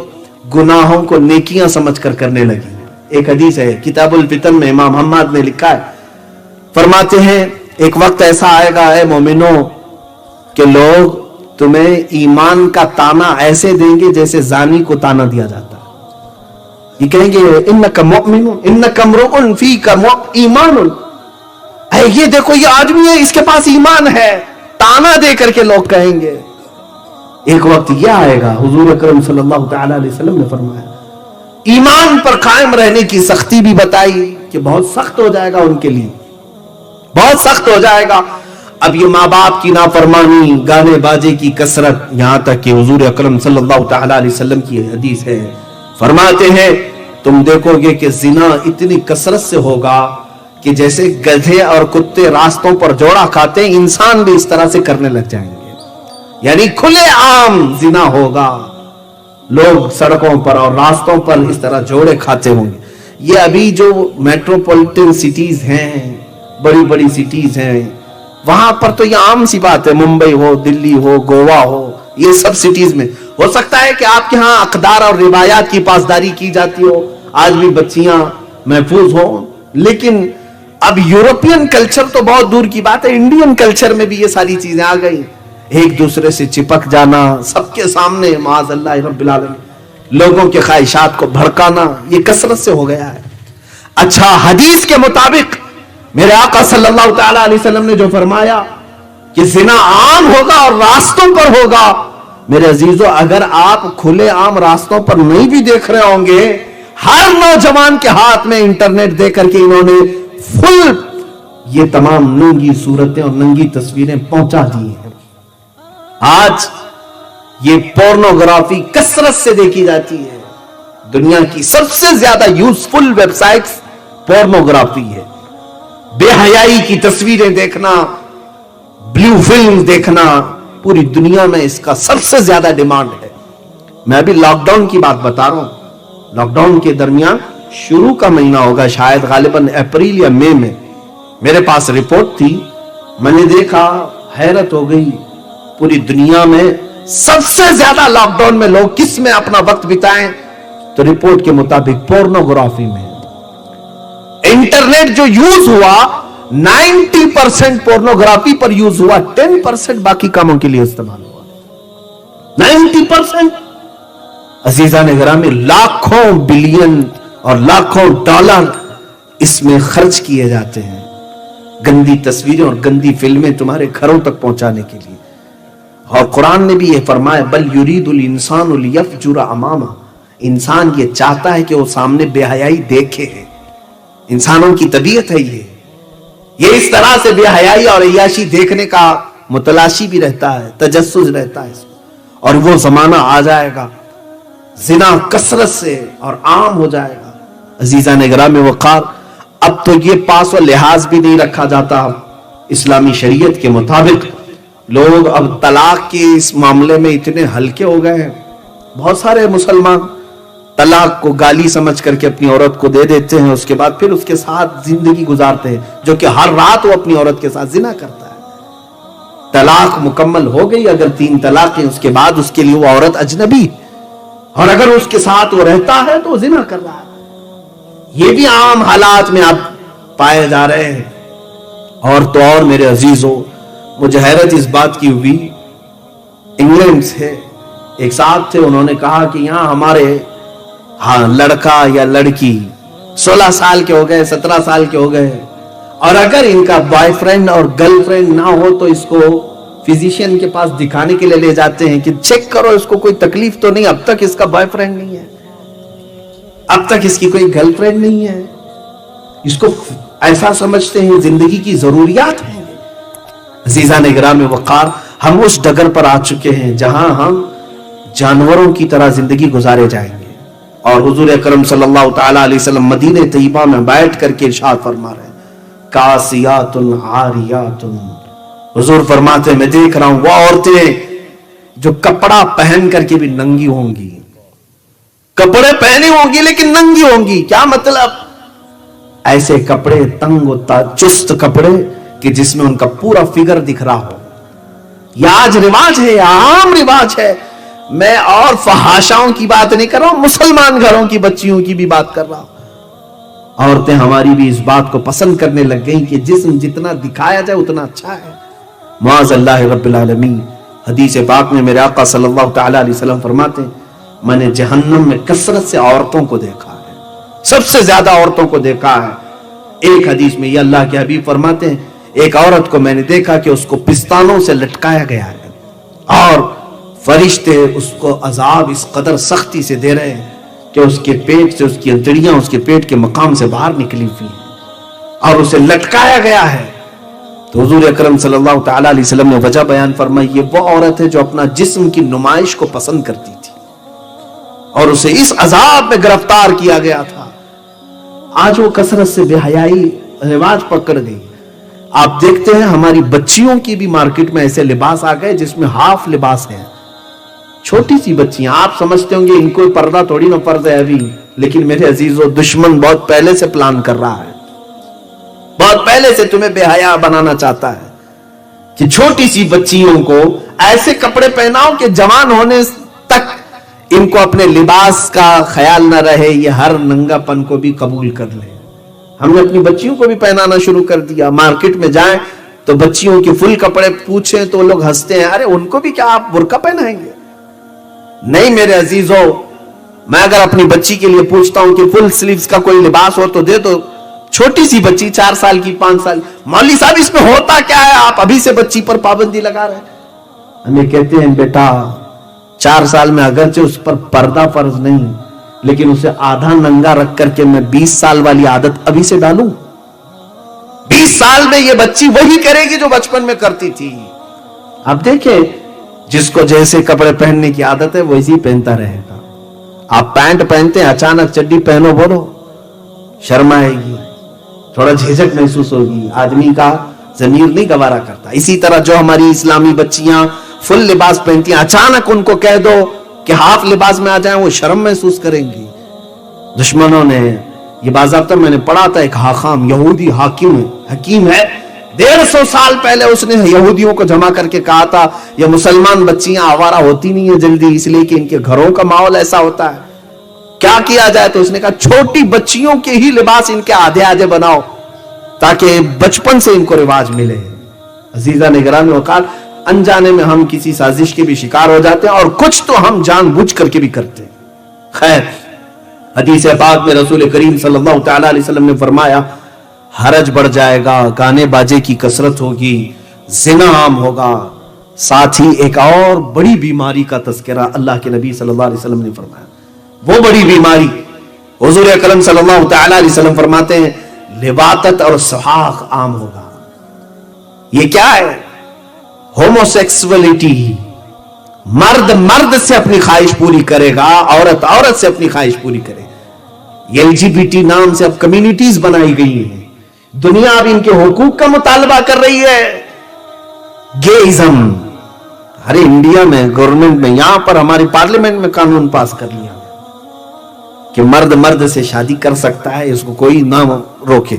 گناہوں کو نیکیاں سمجھ کر کرنے لگے. ایک حدیث ہے کتاب الفتن میں، امام حماد نے لکھا ہے، فرماتے ہیں ایک وقت ایسا آئے گا اے مومنو کہ لوگ تمہیں ایمان کا تانا ایسے دیں گے جیسے زانی کو تانا دیا جاتا ہے. یہ کہیں گے انک مؤمن انک امرؤ فیک ایمان، اے یہ دیکھو یہ آدمی ہے، اس کے پاس ایمان ہے، تانا دے کر کے لوگ کہیں گے. ایک وقت یہ آئے گا، حضور اکرم صلی اللہ تعالیٰ علیہ وسلم نے فرمایا، ایمان پر قائم رہنے کی سختی بھی بتائی کہ بہت سخت ہو جائے گا ان کے لیے، بہت سخت ہو جائے گا. اب یہ ماں باپ کی نافرمانی، گانے باجے کی کثرت، یہاں تک کہ حضور اکرم صلی اللہ تعالیٰ علیہ وسلم کی حدیث ہے، فرماتے ہیں تم دیکھو گے کہ زنا اتنی کثرت سے ہوگا کہ جیسے گدھے اور کتے راستوں پر جوڑا کھاتے ہیں، انسان بھی اس طرح سے کرنے لگ جائیں گے. یعنی کھلے عام زنا ہوگا، لوگ سڑکوں پر اور راستوں پر اس طرح جوڑے کھاتے ہوں گے. یہ ابھی جو میٹروپولیٹن سٹیز ہیں، بڑی بڑی سٹیز ہیں، وہاں پر تو یہ عام سی بات ہے. ممبئی ہو، دلی ہو، گوا ہو، یہ سب سٹیز میں ہو سکتا ہے کہ آپ کے ہاں اقدار اور روایات کی پاسداری کی جاتی ہو، آج بھی بچیاں محفوظ ہوں. لیکن اب یورپین کلچر تو بہت دور کی بات ہے، انڈین کلچر میں بھی یہ ساری چیزیں آ گئی. ایک دوسرے سے چپک جانا، سب کے سامنے معاذ اللہ رب العالمین لوگوں کے خواہشات کو بھڑکانا، یہ کثرت سے ہو گیا ہے. اچھا، حدیث کے مطابق میرے آقا صلی اللہ تعالیٰ علیہ وسلم نے جو فرمایا کہ زنا عام ہوگا اور راستوں پر ہوگا، میرے عزیزو اگر آپ کھلے عام راستوں پر نہیں بھی دیکھ رہے ہوں گے، ہر نوجوان کے ہاتھ میں انٹرنیٹ دے کر کے انہوں نے فل یہ تمام ننگی صورتیں اور ننگی تصویریں پہنچا دی ہیں. آج یہ پورنوگرافی کثرت سے دیکھی جاتی ہے. دنیا کی سب سے زیادہ یوزفل ویب سائٹس پورنوگرافی ہے. بے حیائی کی تصویریں دیکھنا، بلیو فلم دیکھنا، پوری دنیا میں اس کا سب سے زیادہ ڈیمانڈ ہے. میں ابھی لاک ڈاؤن کی بات بتا رہا ہوں. لاک ڈاؤن کے درمیان شروع کا مہینہ ہوگا، شاید غالباً اپریل یا مئی میں، میرے پاس رپورٹ تھی. میں نے دیکھا، حیرت ہو گئی. پوری دنیا میں سب سے زیادہ لاک ڈاؤن میں لوگ کس میں اپنا وقت بتائیں تو رپورٹ کے مطابق پورنوگرافی میں. انٹرنیٹ جو یوز ہوا 90% پورنوگرافی پر یوز ہوا، 10% باقی کاموں کے لیے استعمال ہوا. 90%. عزیزان گرامی، لاکھوں بلین اور لاکھوں ڈالر اس میں خرچ کیے جاتے ہیں. گندی تصویریں اور گندی فلمیں تمہارے گھروں تک پہنچانے کے لیے. اور قرآن نے بھی یہ فرمایا بل یرید الانسان لیفجر امامہ، انسان یہ چاہتا ہے کہ وہ سامنے بے حیائی دیکھے. انسانوں کی طبیعت ہے یہ اس طرح سے بے حیائی اور عیاشی دیکھنے کا متلاشی بھی رہتا ہے، تجسس رہتا ہے. اور وہ زمانہ آ جائے گا زنا کثرت سے اور عام ہو جائے گا. عزیزان گرامی وقار، اب تو یہ پاس و لحاظ بھی نہیں رکھا جاتا اسلامی شریعت کے مطابق. لوگ اب طلاق کے اس معاملے میں اتنے ہلکے ہو گئے ہیں. بہت سارے مسلمان طلاق کو گالی سمجھ کر کے اپنی عورت کو دے دیتے ہیں، اس کے بعد پھر اس کے ساتھ زندگی گزارتے ہیں، جو کہ ہر رات وہ اپنی عورت کے ساتھ زنا کرتا ہے. طلاق مکمل ہو گئی، اگر 3 طلاق ہیں، اس کے بعد اس کے لیے وہ عورت اجنبی، اور اگر اس کے ساتھ وہ رہتا ہے تو وہ زنا کر رہا ہے. یہ بھی عام حالات میں اب پائے جا رہے ہیں. اور تو اور میرے عزیزوں، مجھے حیرت اس بات کی ہوئی، انگلینڈ سے ایک صاحب تھے، انہوں نے کہا کہ یہاں ہمارے لڑکا یا لڑکی 16 سال کے ہو گئے، 17 سال کے ہو گئے، اور اگر ان کا بوائے فرینڈ اور گرل فرینڈ نہ ہو تو اس کو فزیشین کے پاس دکھانے کے لیے لے جاتے ہیں کہ چیک کرو اس کو کوئی تکلیف تو نہیں، اب تک اس کا بوائے فرینڈ نہیں ہے، اب تک اس کی کوئی گرل فرینڈ نہیں ہے. اس کو ایسا سمجھتے ہیں زندگی کی ضروریات ہیں. عزیزان گرامی وقار، ہم اس ڈگر پر آ چکے ہیں جہاں ہم جانوروں کی طرح زندگی گزارے جائیں گے. اور حضور اکرم صلی اللہ تعالی علیہ وسلم مدینہ طیبہ میں بیٹھ کر کے ارشاد فرما رہے ہیں کاسیات عاریات. حضور فرماتے ہیں میں دیکھ رہا ہوں وہ عورتیں جو کپڑا پہن کر کے بھی ننگی ہوں گی، کپڑے پہنے ہوں گی لیکن ننگی ہوں گی. کیا مطلب؟ ایسے کپڑے تنگ و چست کپڑے کہ جس میں ان کا پورا فگر دکھ رہا ہو. یہ آج رواج ہے، عام رواج ہے. میں اور فحاشاؤں کی بات نہیں کر رہا ہوں، مسلمان گھروں کی بچیوں کی بھی بات کر رہا ہوں. عورتیں ہماری بھی اس بات کو پسند کرنے لگ گئیں کہ جسم جتنا دکھایا جائے اتنا اچھا ہے. معاذ اللہ رب العالمین. حدیث پاک میں میرے آقا صلی اللہ تعالی علیہ وسلم فرماتے ہیں میں نے جہنم میں کثرت سے عورتوں کو دیکھا ہے، سب سے زیادہ عورتوں کو دیکھا ہے. ایک حدیث میں یہ اللہ کے حبیب فرماتے ہیں ایک عورت کو میں نے دیکھا کہ اس کو پستانوں سے لٹکایا گیا ہے اور فرشتے اس کو عذاب اس قدر سختی سے دے رہے ہیں کہ اس کے پیٹ سے اس کی انتڑیاں اس کے پیٹ کے مقام سے باہر نکلی ہوئی ہیں اور اسے لٹکایا گیا ہے. تو حضور اکرم صلی اللہ تعالی علیہ وسلم نے وجہ بیان فرمائی یہ وہ عورت ہے جو اپنا جسم کی نمائش کو پسند کرتی تھی اور اسے اس عذاب میں گرفتار کیا گیا تھا. آج وہ کثرت سے بے حیائی رواج پکڑ گئی. آپ دیکھتے ہیں ہماری بچیوں کی بھی مارکیٹ میں ایسے لباس آ گئے جس میں ہاف لباس ہے. چھوٹی سی بچیاں، آپ سمجھتے ہوں گے ان کو پردہ تھوڑی نہ فرض ہے ابھی، لیکن میرے عزیزو دشمن بہت پہلے سے پلان کر رہا ہے، بہت پہلے سے تمہیں بے حیا بنانا چاہتا ہے کہ چھوٹی سی بچیوں کو ایسے کپڑے پہناؤ کہ جوان ہونے تک ان کو اپنے لباس کا خیال نہ رہے، یہ ہر ننگا پن کو بھی قبول کر لے. ہم نے اپنی بچیوں کو بھی پہنانا شروع کر دیا. مارکیٹ میں جائیں تو بچیوں کے فل کپڑے پوچھیں تو لوگ ہنستے ہیں، ارے ان کو بھی کیا آپ برقع پہنائیں گے؟ نہیں میرے عزیزو، میں اگر اپنی بچی کے لیے پوچھتا ہوں کہ فل سلیوز کا کوئی لباس ہو تو دے دو. چھوٹی سی بچی 4 سال کی 5 سال، مولوی صاحب اس میں ہوتا کیا ہے، آپ ابھی سے بچی پر پابندی لگا رہے ہیں. ہمیں کہتے ہیں بیٹا 4 سال میں اگرچہ اس پر پردہ فرض نہیں، لیکن اسے آدھا ننگا رکھ کر کے میں 20 سال والی عادت ابھی سے ڈالوں. 20 سال میں یہ بچی وہی کرے گی جو بچپن میں کرتی تھی. اب دیکھیں جس کو جیسے کپڑے پہننے کی عادت ہے ویسے پہنتا رہے گا. آپ پینٹ پہنتے ہیں، اچانک چڈی پہنو بولو، شرم آئے گی، تھوڑا جھجک محسوس ہوگی، آدمی کا ضمیر نہیں گوارا کرتا. اسی طرح جو ہماری اسلامی بچیاں فل لباس پہنتی ہیں، اچانک ان کو کہہ دو کہ ہاف لباس میں آ جائیں، وہ شرم محسوس کریں گی. دشمنوں نے یہ باضابطہ میں نے پڑھا تھا، ایک حاخام یہودی حکیم ہے 150 سال پہلے اس نے یہودیوں کو جمع کر کے کہا تھا یہ مسلمان بچیاں آوارہ ہوتی نہیں ہیں جلدی، اس لیے کہ ان کے گھروں کا ماحول ایسا ہوتا ہے، کیا کیا جائے؟ تو اس نے کہا چھوٹی بچیوں کے ہی لباس ان کے آدھے آدھے بناؤ تاکہ بچپن سے ان کو رواج ملے. عزیزان گرامی وقار، انجانے میں ہم کسی سازش کے بھی شکار ہو جاتے ہیں اور کچھ تو ہم جان بوجھ کر کے بھی کرتے ہیں. خیر، حدیث پاک میں رسول کریم صلی اللہ تعالی علیہ وسلم نے فرمایا حرج بڑھ جائے گا, گانے باجے کی کثرت ہوگی, زنا عام ہوگا. ساتھ ہی ایک اور بڑی بیماری کا تذکرہ اللہ کے نبی صلی اللہ علیہ وسلم نے فرمایا. وہ بڑی بیماری حضور اکرم صلی اللہ تعالی علیہ وسلم فرماتے ہیں لواطت اور سحاق عام ہوگا. یہ کیا ہے؟ ہوموسیکسولیٹی. مرد مرد سے اپنی خواہش پوری کرے گا, عورت عورت سے اپنی خواہش پوری کرے گا. LGBT نام سے اب کمیونٹیز بنائی گئی ہیں. دنیا اب ان کے حقوق کا مطالبہ کر رہی ہے. گےازم, ارے انڈیا میں گورنمنٹ میں, یہاں پر ہماری پارلیمنٹ میں قانون پاس کر لیا کہ مرد مرد سے شادی کر سکتا ہے, اس کو کوئی نہ روکے.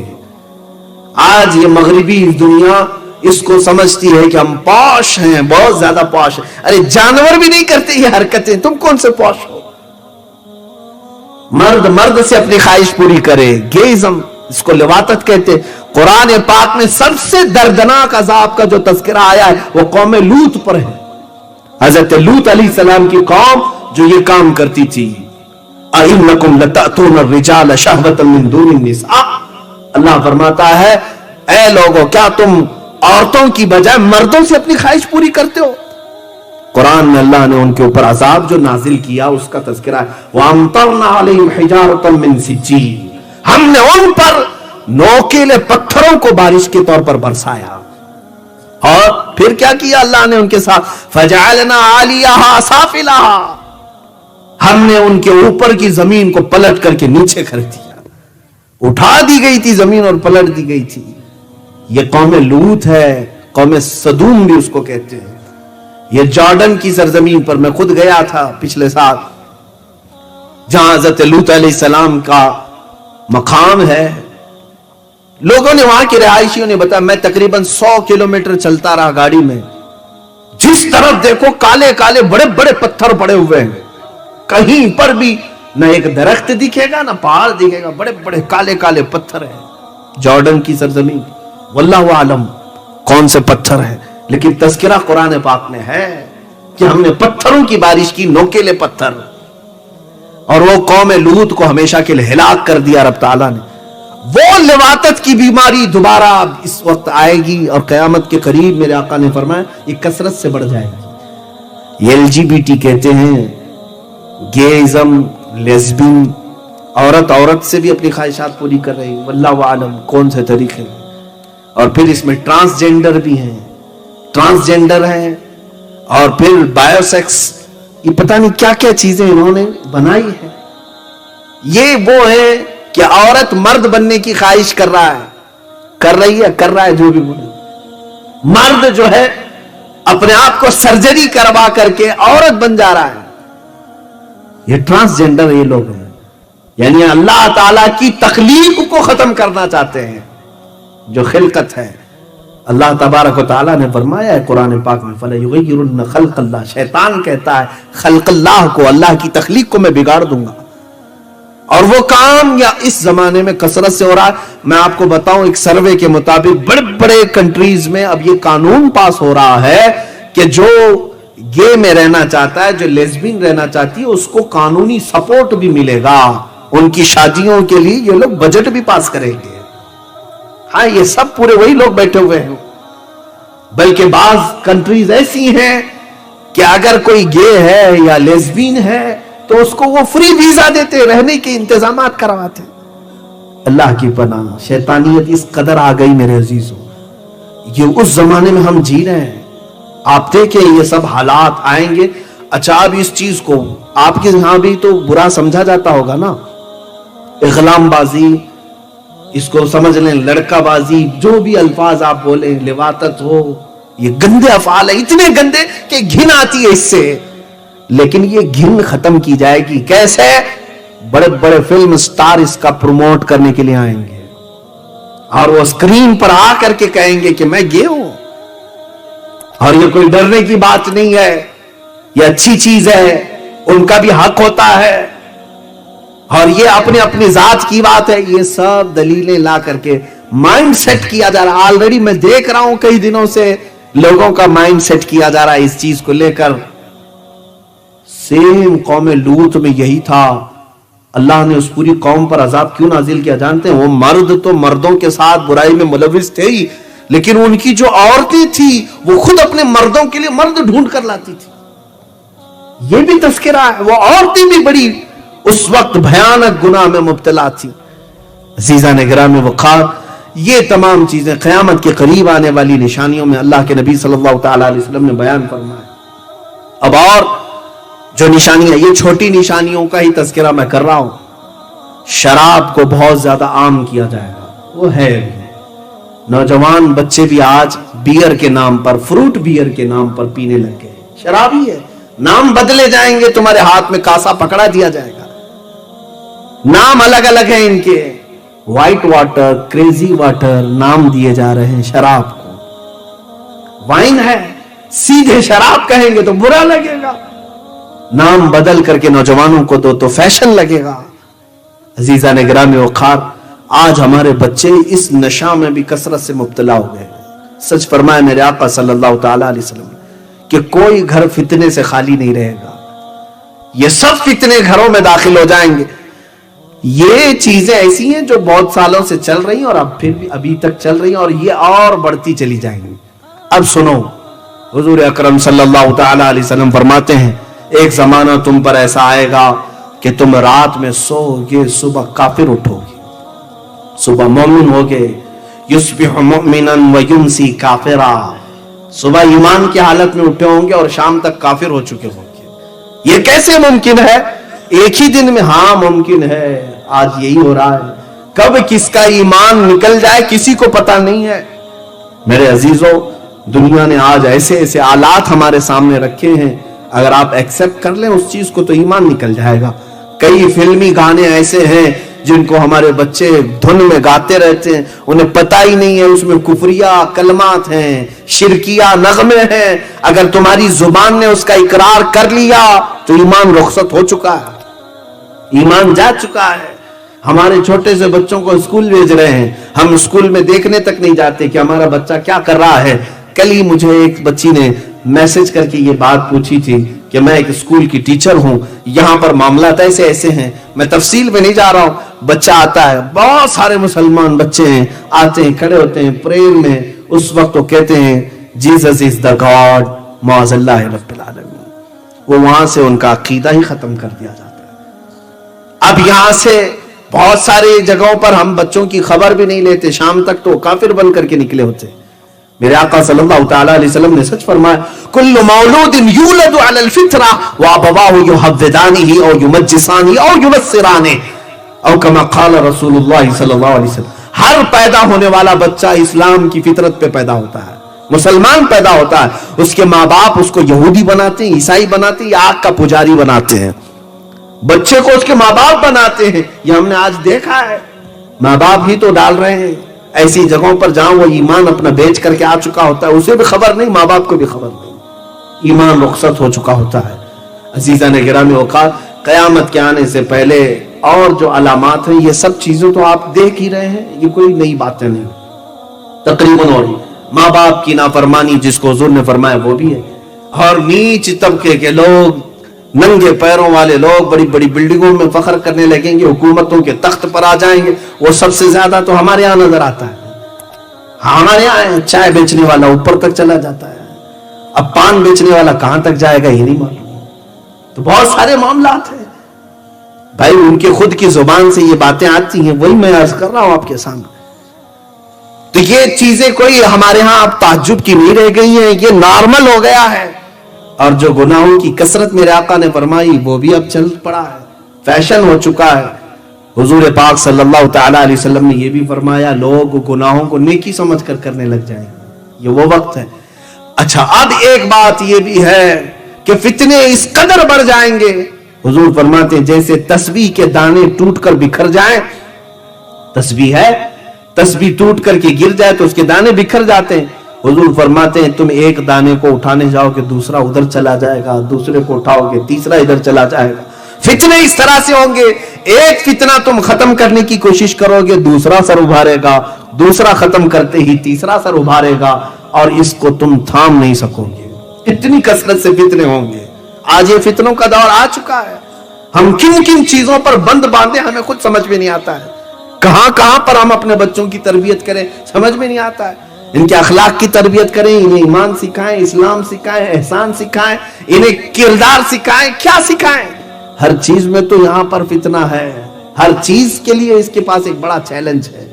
آج یہ مغربی دنیا اس کو سمجھتی ہے کہ ہم پوش ہیں, بہت زیادہ پوش ہیں. ارے جانور بھی نہیں کرتے یہ حرکتیں, تم کون سے پوش ہو؟ مرد مرد سے اپنی خواہش پوری کرے. گےازم, اس کو لواطت کہتے. قرآن پاک میں سب سے دردناک عذاب کا جو تذکرہ آیا ہے وہ قوم لوط پر ہے. حضرت لوط علیہ السلام کی قوم جو یہ کام کرتی تھی. اَإِنَّكُمْ لَتَأْتُونَ الرِّجَالَ شَهْوَةً مِّن دُونِ النِّسَاءِ. اللہ فرماتا ہے اے لوگو, کیا تم عورتوں کی بجائے مردوں سے اپنی خواہش پوری کرتے ہو؟ قرآن میں اللہ نے ان کے اوپر عذاب جو نازل کیا اس کا تذکرہ ہے. وَأَمْطَرْنَا عَلَيْهِمْ حِجَارَةً مِّن سِجِّيلٍ. ہم نے ان پر نوکیلے پتھروں کو بارش کے طور پر برسایا. اور پھر کیا کیا اللہ نے ان کے ساتھ؟ فَجَعَلْنَا عَالِيَهَا سَافِلَهَا. ہم نے ان کے اوپر کی زمین کو پلٹ کر کے نیچے کر دیا. اٹھا دی گئی تھی زمین اور پلٹ دی گئی تھی. یہ قوم لوط ہے, قوم سدوم بھی اس کو کہتے ہیں. یہ جارڈن کی سرزمین پر میں خود گیا تھا پچھلے سال, جہاں حضرت لوط علیہ السلام کا مقام ہے. لوگوں نے, وہاں کے رہائشیوں نے بتایا, میں تقریباً 100 کلومیٹر چلتا رہا گاڑی میں, جس طرف دیکھو کالے کالے بڑے بڑے پتھر پڑے ہوئے ہیں. کہیں پر بھی نہ ایک درخت دکھے گا نہ پہاڑ دکھے گا, بڑے بڑے کالے کالے پتھر ہیں. جارڈن کی سرزمین, واللہ عالم کون سے پتھر ہیں, لیکن تذکرہ قرآن پاک میں ہے کہ ہم نے پتھروں کی بارش کی, نوکیلے پتھر. اور وہ قوم لوط کو ہمیشہ کے لیے ہلاک کر دیا رب تعالیٰ نے. وہ لواطت کی بیماری دوبارہ اس وقت آئے گی اور قیامت کے قریب میرے آقا نے فرمایا یہ کثرت سے بڑھ جائے گی. یہ LGBT کہتے ہیں, گےازم, لیزبین, عورت عورت سے بھی اپنی خواہشات پوری کر رہی, واللہ عالم کون سے طریقے. اور پھر اس میں ٹرانسجینڈر بھی ہیں, ٹرانسجینڈر ہیں, اور پھر بایو سیکس, یہ پتہ نہیں کیا کیا چیزیں انہوں نے بنائی ہیں. یہ وہ ہے کہ عورت مرد بننے کی خواہش کر رہا ہے, کر رہی ہے, کر رہا ہے, جو بھی بولے. مرد جو ہے اپنے آپ کو سرجری کروا کر کے عورت بن جا رہا ہے. یہ ٹرانسجینڈر یہ لوگ ہیں, یعنی اللہ تعالیٰ کی تخلیق کو ختم کرنا چاہتے ہیں. جو خلقت ہے, اللہ تبارک و تعالیٰ نے فرمایا ہے قرآن پاک میں فَلَيُغَيِّرُنَّ خَلْقَ اللَّهِ. شیطان کہتا ہے خلق اللہ کو, اللہ کی تخلیق کو میں بگاڑ دوں گا. اور وہ کام یا اس زمانے میں کثرت سے ہو رہا ہے. میں آپ کو بتاؤں, ایک سروے کے مطابق بڑے بڑے کنٹریز میں اب یہ قانون پاس ہو رہا ہے کہ جو گے میں رہنا چاہتا ہے, جو لیزبین رہنا چاہتی ہے, اس کو قانونی سپورٹ بھی ملے گا. ان کی شادیوں کے لیے یہ لوگ بجٹ بھی پاس کریں گے. ہاں, یہ سب پورے وہی لوگ بیٹھے ہوئے ہیں. بلکہ بعض کنٹریز ایسی ہیں کہ اگر کوئی گے ہے یا لیزبین ہے تو اس کو وہ فری ویزا دیتے, رہنے کے انتظامات کرواتے. اللہ کی پناہ, شیطانیت اس قدر آ گئی میرے عزیزوں. یہ اس زمانے میں ہم جی رہے ہیں. آپ دیکھیں یہ سب حالات آئیں گے. اچھا, اب اس چیز کو آپ کے یہاں بھی تو برا سمجھا جاتا ہوگا نا, اغلام بازی, اس کو سمجھ لیں لڑکا بازی, جو بھی الفاظ آپ بولیں, لواطت ہو, یہ گندے افعال ہیں, اتنے گندے کہ گھن آتی ہے اس سے. لیکن یہ گھن ختم کی جائے گی کیسے؟ بڑے بڑے فلم سٹار اس کا پروموٹ کرنے کے لیے آئیں گے اور وہ اسکرین پر آ کر کے کہیں گے کہ میں گے ہوں. اور یہ کوئی ڈرنے کی بات نہیں ہے, یہ اچھی چیز ہے, ان کا بھی حق ہوتا ہے. اور یہ اپنے اپنی ذات کی بات ہے. یہ سب دلیلیں لا کر کے مائنڈ سیٹ کیا جا رہا. آلریڈی میں دیکھ رہا ہوں کئی دنوں سے لوگوں کا مائنڈ سیٹ کیا جا رہا ہے اس چیز کو لے کر. سیم قوم لوط میں یہی تھا. اللہ نے اس پوری قوم پر عذاب کیوں نازل کیا جانتے ہیں؟ وہ مرد تو مردوں کے ساتھ برائی میں ملوث تھے ہی، لیکن ان کی جو عورتیں تھی وہ خود اپنے مردوں کے لیے مرد ڈھونڈ کر لاتی تھی. یہ بھی تذکرہ ہے. وہ عورتیں بھی بڑی اس وقت بھیانک گناہ میں مبتلا تھی. عزیزان گرامی وقار، یہ تمام چیزیں قیامت کے قریب آنے والی نشانیوں میں اللہ کے نبی صلی اللہ تعالی علیہ وسلم نے بیان فرمایا. اب اور جو نشانیاں، یہ چھوٹی نشانیوں کا ہی تذکرہ میں کر رہا ہوں. شراب کو بہت زیادہ عام کیا جائے گا، وہ ہے نوجوان بچے بھی آج بیئر کے نام پر، فروٹ بیئر کے نام پر پینے لگ گئے. شرابی ہے، نام بدلے جائیں گے، تمہارے ہاتھ میں کاسا پکڑا دیا جائے گا. نام الگ الگ ہیں ان کے، وائٹ واٹر، کریزی واٹر نام دیے جا رہے ہیں شراب کو. وائن ہے، سیدھے شراب کہیں گے تو برا لگے گا، نام بدل کر کے نوجوانوں کو دو تو فیشن لگے گا. عزیزان گرامی وقار، آج ہمارے بچے اس نشہ میں بھی کثرت سے مبتلا ہو گئے. سچ فرمایا میرے آقا صلی اللہ تعالی علیہ وسلم کہ کوئی گھر فتنے سے خالی نہیں رہے گا. یہ سب فتنے گھروں میں داخل ہو جائیں گے. یہ چیزیں ایسی ہیں جو بہت سالوں سے چل رہی ہیں اور اب پھر بھی ابھی تک چل رہی ہیں اور یہ اور بڑھتی چلی جائیں گی. اب سنو، حضور اکرم صلی اللہ تعالی علیہ وسلم فرماتے ہیں ایک زمانہ تم پر ایسا آئے گا کہ تم رات میں سو گے، صبح کافر اٹھو گے، صبح مومن ہوگے. یصبح مؤمنا ویمسی کافرا، صبح ایمان کی حالت میں اٹھے ہوں گے اور شام تک کافر ہو چکے ہوں گے. یہ کیسے ممکن ہے؟ ایک ہی دن میں؟ ہاں ممکن ہے. آج یہی ہو رہا ہے. کب کس کا ایمان نکل جائے کسی کو پتا نہیں ہے. میرے عزیزوں، دنیا نے آج ایسے ایسے آلات ہمارے سامنے رکھے ہیں، اگر آپ ایکسپٹ کر لیں اس چیز کو تو ایمان نکل جائے گا. کئی فلمی گانے ایسے ہیں جن کو ہمارے بچے دھن میں گاتے رہتے ہیں، انہیں پتہ ہی نہیں ہے اس میں کفریہ کلمات ہیں، شرکیہ نغمے ہیں. اگر تمہاری زبان نے اس کا اقرار کر لیا تو ایمان رخصت ہو چکا ہے، ایمان جا چکا ہے. ہمارے چھوٹے سے بچوں کو اسکول بھیج رہے ہیں، ہم اسکول میں دیکھنے تک نہیں جاتے کہ ہمارا بچہ کیا کر رہا ہے. کل ہی مجھے ایک بچی نے میسج کر کے یہ بات پوچھی تھی کہ میں ایک اسکول کی ٹیچر ہوں، یہاں پر معاملات ایسے ایسے ہیں. میں تفصیل میں نہیں جا رہا ہوں. بچہ آتا ہے، بہت سارے مسلمان بچے ہیں، آتے ہیں، کھڑے ہوتے ہیں پریئر میں. اس وقت وہ کہتے ہیں جیسس از دا گاڈ معاذ اللہ رب العالمین. وہ وہاں سے ان کا عقیدہ ہی ختم کر دیا جاتا ہے. اب یہاں سے بہت ساری جگہوں پر ہم بچوں کی خبر بھی نہیں لیتے، شام تک تو کافر بن کر کے نکلے ہوتے. میرے آقا صلی اللہ تعالی علیہ وسلم نے سچ فرمایا کل مولود یولد علی الفطرہ وابواہ یحودانہ او یمجسانہ او ینصرانہ او کما قال رسول اللہ صلی اللہ علیہ وسلم. ہر پیدا ہونے والا بچہ اسلام کی فطرت پہ پیدا ہوتا ہے، مسلمان پیدا ہوتا ہے. اس کے ماں باپ اس کو یہودی بناتے ہیں، عیسائی بناتے ہیں، یا آگ کا پجاری بناتے ہیں. بچے کو اس کے ماں باپ بناتے ہیں. یہ ہم نے آج دیکھا ہے، ماں باپ ہی تو ڈال رہے ہیں ایسی جگہوں پر جہاں وہ ایمان اپنا بیچ کر کے آ چکا ہوتا ہے، اسے بھی خبر نہیں، ماں باپ کو بھی خبر نہیں، ایمان رخصت ہو چکا ہوتا ہے. عزیزان گرامی اوقات، قیامت کے آنے سے پہلے اور جو علامات ہیں یہ سب چیزیں تو آپ دیکھ ہی رہے ہیں، یہ کوئی نئی باتیں نہیں تقریباً. اور ماں باپ کی نافرمانی جس کو حضور نے فرمایا وہ بھی ہے. اور نیچ طبقے کے لوگ، ننگے پیروں والے لوگ بڑی بڑی بلڈنگوں میں فخر کرنے لگیں گے، حکومتوں کے تخت پر آ جائیں گے. وہ سب سے زیادہ تو ہمارے یہاں نظر آتا ہے. ہمارے یہاں چائے بیچنے والا اوپر تک چلا جاتا ہے، اب پان بیچنے والا کہاں تک جائے گا یہ نہیں معلوم. تو بہت سارے معاملات ہیں بھائی، ان کے خود کی زبان سے یہ باتیں آتی ہیں، وہی میں عرض کر رہا ہوں آپ کے سامنے. تو یہ چیزیں کوئی ہمارے ہاں اب تعجب کی نہیں رہ گئی ہیں، یہ نارمل ہو گیا ہے. اور جو گناہوں کی کثرت میرے آقا نے فرمائی وہ بھی اب چل پڑا ہے، فیشن ہو چکا ہے. حضور پاک صلی اللہ تعالی علیہ وسلم نے یہ بھی فرمایا لوگ گناہوں کو نیکی سمجھ کر کرنے لگ جائیں گے، یہ وہ وقت ہے. اچھا، اب ایک بات یہ بھی ہے کہ فتنے اس قدر بڑھ جائیں گے. حضور فرماتے ہیں جیسے تسبیح کے دانے ٹوٹ کر بکھر جائیں، تسبیح ہے، تسبیح ٹوٹ کر کے گر جائے تو اس کے دانے بکھر جاتے ہیں. حضور فرماتے ہیں تم ایک دانے کو اٹھانے جاؤ کہ دوسرا ادھر چلا جائے گا، دوسرے کو اٹھاؤ گے تیسرا ادھر چلا جائے گا. فتنے اس طرح سے ہوں گے، ایک فتنہ تم ختم کرنے کی کوشش کرو گے دوسرا سر ابھارے گا، دوسرا ختم کرتے ہی تیسرا سر ابھارے گا، اور اس کو تم تھام نہیں سکو گے. اتنی کثرت سے فتنے ہوں گے. آج یہ فتنوں کا دور آ چکا ہے. ہم کن کن چیزوں پر بند باندھے ہمیں خود سمجھ میں نہیں آتا ہے. کہاں کہاں پر ہم اپنے بچوں کی تربیت کریں سمجھ میں نہیں آتا ہے. ان کے اخلاق کی تربیت کریں, انہیں ایمان سکھائیں, اسلام سکھائیں, احسان سکھائیں, انہیں کردار سکھائیں, کیا سکھائیں. ہر چیز میں تو یہاں پر فتنہ ہے, ہر چیز کے لیے اس کے پاس ایک بڑا چیلنج ہے.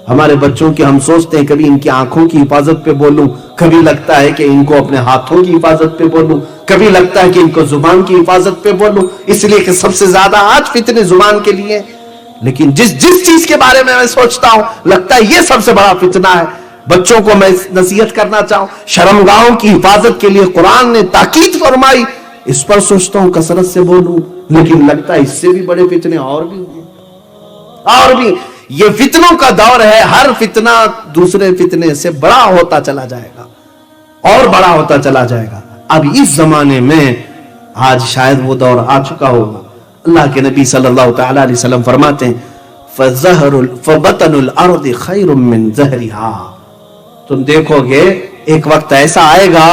ہمارے بچوں کے ہم سوچتے ہیں کبھی ان کی آنکھوں کی حفاظت پہ بولوں, کبھی لگتا ہے کہ ان کو اپنے ہاتھوں کی حفاظت پہ بولوں, کبھی لگتا ہے کہ ان کو زبان کی حفاظت پہ بولوں, اس لیے کہ سب سے زیادہ آج فتنے زبان کے لیے. لیکن جس چیز کے بارے میں سوچتا ہوں لگتا ہے یہ سب سے بڑا فتنہ ہے. بچوں کو میں نصیحت کرنا چاہوں, شرمگاہوں کی حفاظت کے لیے قرآن نے تاکید فرمائی, اس پر سوچتا ہوں کثرت سے بولوں, لیکن لگتا ہے اس سے بھی بڑے فتنے اور بھی ہیں, اور بھی. یہ فتنوں کا دور ہے, ہر فتنہ دوسرے فتنے سے بڑا ہوتا چلا جائے گا اور بڑا ہوتا چلا جائے گا. اب اس زمانے میں آج شاید وہ دور آ چکا ہوگا. اللہ کے نبی صلی اللہ تعالی علیہ وسلم فرماتے ہیں فَبَطَنُ الْأَرْضِ خَيْرٌ مِّن زَهْرِهَا. تم دیکھو گے ایک وقت ایسا آئے گا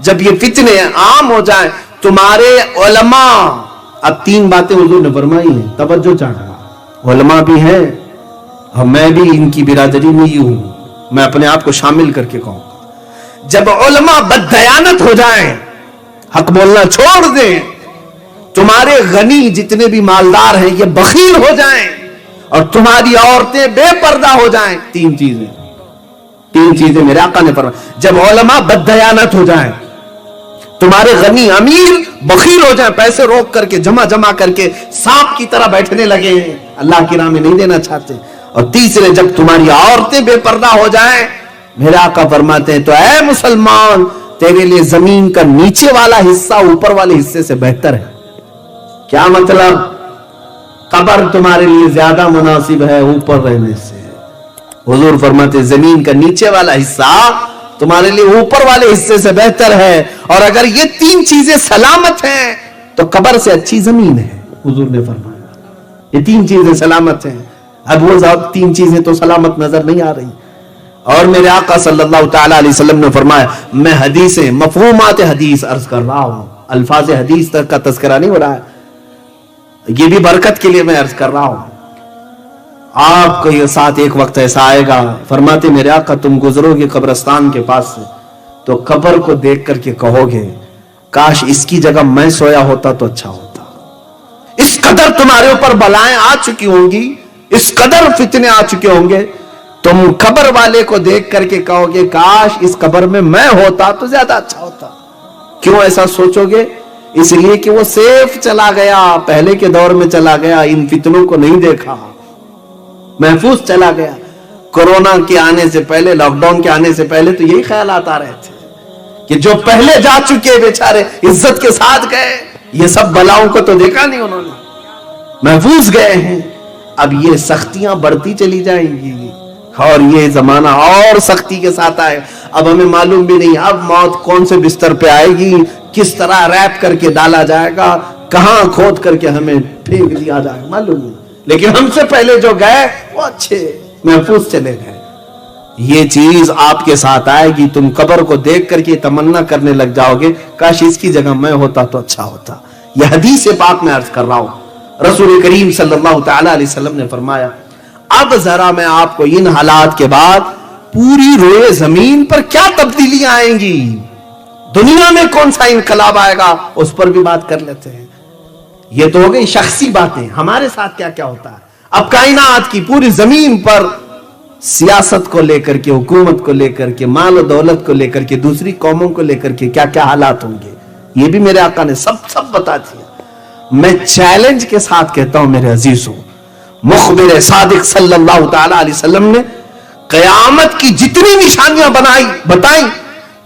جب یہ فتنے عام ہو جائیں. تمہارے علماء, اب 3 باتیں حضور نے فرمائی ہیں, توجہ چاہتا, علماء بھی ہیں اور میں بھی ان کی برادری میں ہی ہوں, میں اپنے آپ کو شامل کر کے کہوں گا. جب علماء بددیانت ہو جائیں, حق بولنا چھوڑ دیں, تمہارے غنی جتنے بھی مالدار ہیں یہ بخیل ہو جائیں, اور تمہاری عورتیں بے پردہ ہو جائیں. 3 چیزیں میرے آقا نے فرمایا. جب علماء بددیانت ہو جائیں, تمہارے غنی امیر بخیل ہو جائیں, پیسے روک کر کے جمع کر کے سانپ کی طرح بیٹھنے لگے ہیں, اللہ کی راہ میں نہیں دینا چاہتے. اور تیسرے, جب تمہاری عورتیں بے پردہ ہو جائیں, میرے آقا فرماتے ہیں تو اے مسلمان تیرے لیے زمین کا نیچے والا حصہ اوپر والے حصے سے بہتر ہے. کیا مطلب؟ قبر تمہارے لیے زیادہ مناسب ہے اوپر رہنے سے. حضور فرماتے ہیں زمین کا نیچے والا حصہ تمہارے لیے اوپر والے حصے سے بہتر ہے, اور اگر یہ 3 چیزیں سلامت ہیں تو قبر سے اچھی زمین ہے. حضور نے فرمایا یہ 3 چیزیں سلامت ہیں. اب وہ 3 چیزیں تو سلامت نظر نہیں آ رہی. اور میرے آقا صلی اللہ تعالی علیہ وسلم نے فرمایا, میں حدیثیں مفہومات حدیث عرض کر رہا ہوں, الفاظ حدیث تک کا تذکرہ نہیں ہو رہا ہے, یہ بھی برکت کے لیے میں عرض کر رہا ہوں. آپ کو یہ ساتھ ایک وقت ایسا آئے گا, فرماتے میرے آقا تم گزرو گے قبرستان کے پاس سے تو قبر کو دیکھ کر کے کہو گے کاش اس کی جگہ میں سویا ہوتا تو اچھا ہوتا. اس قدر تمہارے اوپر بلائیں آ چکی ہوں گی, اس قدر فتنے آ چکے ہوں گے, تم قبر والے کو دیکھ کر کے کہو گے کاش اس قبر میں میں ہوتا تو زیادہ اچھا ہوتا. کیوں ایسا سوچو گے؟ اس لیے کہ وہ سیف چلا گیا, پہلے کے دور میں چلا گیا, ان فتنوں کو نہیں دیکھا, محفوظ چلا گیا. کورونا کے آنے سے پہلے, لاک ڈاؤن کے آنے سے پہلے تو یہی خیالات آ رہے تھے کہ جو پہلے جا چکے بیچارے عزت کے ساتھ گئے, یہ سب بلاؤں کو تو دیکھا نہیں انہوں نے, محفوظ گئے ہیں. اب یہ سختیاں بڑھتی چلی جائیں گی اور یہ زمانہ اور سختی کے ساتھ آئے. اب ہمیں معلوم بھی نہیں اب موت کون سے بستر پہ آئے گی, کس طرح ریپ کر کے ڈالا جائے گا, کہاں کھود کر کے ہمیں پھینک دیا جائے گا, معلوم نہیں. لیکن ہم سے پہلے جو گئے وہ اچھے محفوظ چلے گئے. یہ چیز آپ کے ساتھ آئے گی, تم قبر کو دیکھ کر کے تمنا کرنے لگ جاؤ گے کاش اس کی جگہ میں ہوتا تو اچھا ہوتا. یہ حدیث پاک میں عرض کر رہا ہوں, رسول کریم صلی اللہ تعالی علیہ وسلم نے فرمایا اب ذرا میں آپ کو ان حالات کے بعد پوری روئے زمین پر کیا تبدیلیاں آئیں گی, دنیا میں کون سا انقلاب آئے گا, اس پر بھی بات کر لیتے ہیں. یہ تو ہو گئی شخصی باتیں, ہمارے ساتھ کیا کیا ہوتا ہے. اب کائنات کی پوری زمین پر سیاست کو لے کر کے, حکومت کو لے کر کے, مال و دولت کو لے کر کے, دوسری قوموں کو لے کر کے کیا کیا حالات ہوں گے, یہ بھی میرے آقا نے سب بتا دیا. میں چیلنج کے ساتھ کہتا ہوں میرے عزیزوں, مخبر صادق صلی اللہ تعالی علیہ وسلم نے قیامت کی جتنی نشانیاں بتائیں,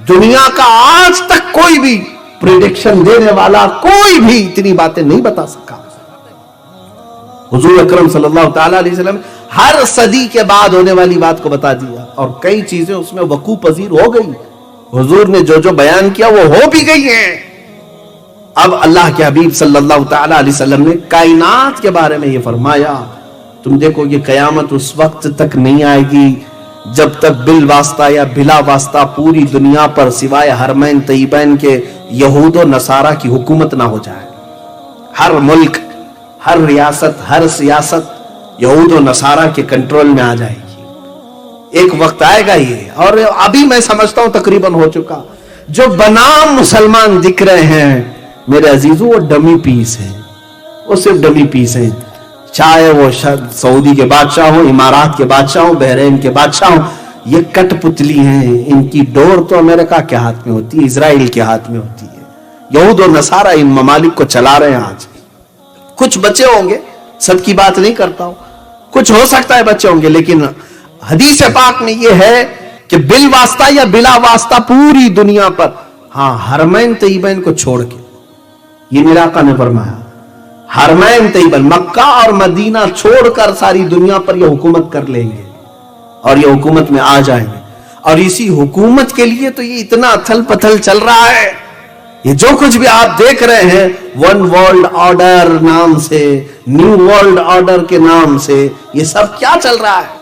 دنیا کا آج تک کوئی بھی پریڈکشن دینے والا کوئی بھی اتنی باتیں نہیں بتا سکا. حضور اکرم صلی اللہ تعالی علیہ وسلم ہر صدی کے بعد ہونے والی بات کو بتا دیا, اور کئی چیزیں اس میں وقوع پذیر ہو گئی. حضور نے جو بیان کیا وہ ہو بھی گئی ہیں. اب اللہ کے حبیب صلی اللہ تعالی علیہ وسلم نے کائنات کے بارے میں یہ فرمایا, تم دیکھو یہ قیامت اس وقت تک نہیں آئے گی جب تک بالواسطہ یا بلا واسطہ پوری دنیا پر سوائے حرمین طیبین کے یہود و نصارہ کی حکومت نہ ہو جائے. ہر ملک ہر ریاست، ہر سیاست یہود و نصارہ کے کنٹرول میں آ جائے گی. ایک وقت آئے گا یہ، اور ابھی میں سمجھتا ہوں تقریباً ہو چکا. جو بنام مسلمان دکھ رہے ہیں میرے عزیزوں، وہ ڈمی پیس ہیں، وہ صرف ڈمی پیس ہیں. چاہے وہ سعودی کے بادشاہ ہوں، امارات کے بادشاہ ہوں، بحرین کے بادشاہ ہوں، یہ کٹ پتلی ہیں. ان کی ڈور تو امریکہ کے ہاتھ میں ہوتی ہے، اسرائیل کے ہاتھ میں ہوتی ہے. یہود اور نصارہ ان ممالک کو چلا رہے ہیں. آج کچھ بچے ہوں گے، سب کی بات نہیں کرتا ہوں، کچھ ہو سکتا ہے بچے ہوں گے، لیکن حدیث پاک میں یہ ہے کہ بالواسطہ یا بلا واسطہ پوری دنیا پر، ہاں حرمین طیبین کو چھوڑ کے، یہ میرے آقا نے فرمایا حرمین طیبین مکہ اور مدینہ چھوڑ کر ساری دنیا پر یہ حکومت کر لیں گے اور یہ حکومت میں آ جائیں گے. اور اسی حکومت کے لیے تو یہ اتنا اتھل پتھل چل رہا ہے. یہ جو کچھ بھی آپ دیکھ رہے ہیں ون ورلڈ آرڈر نام سے، نیو ورلڈ آرڈر کے نام سے، یہ سب کیا چل رہا ہے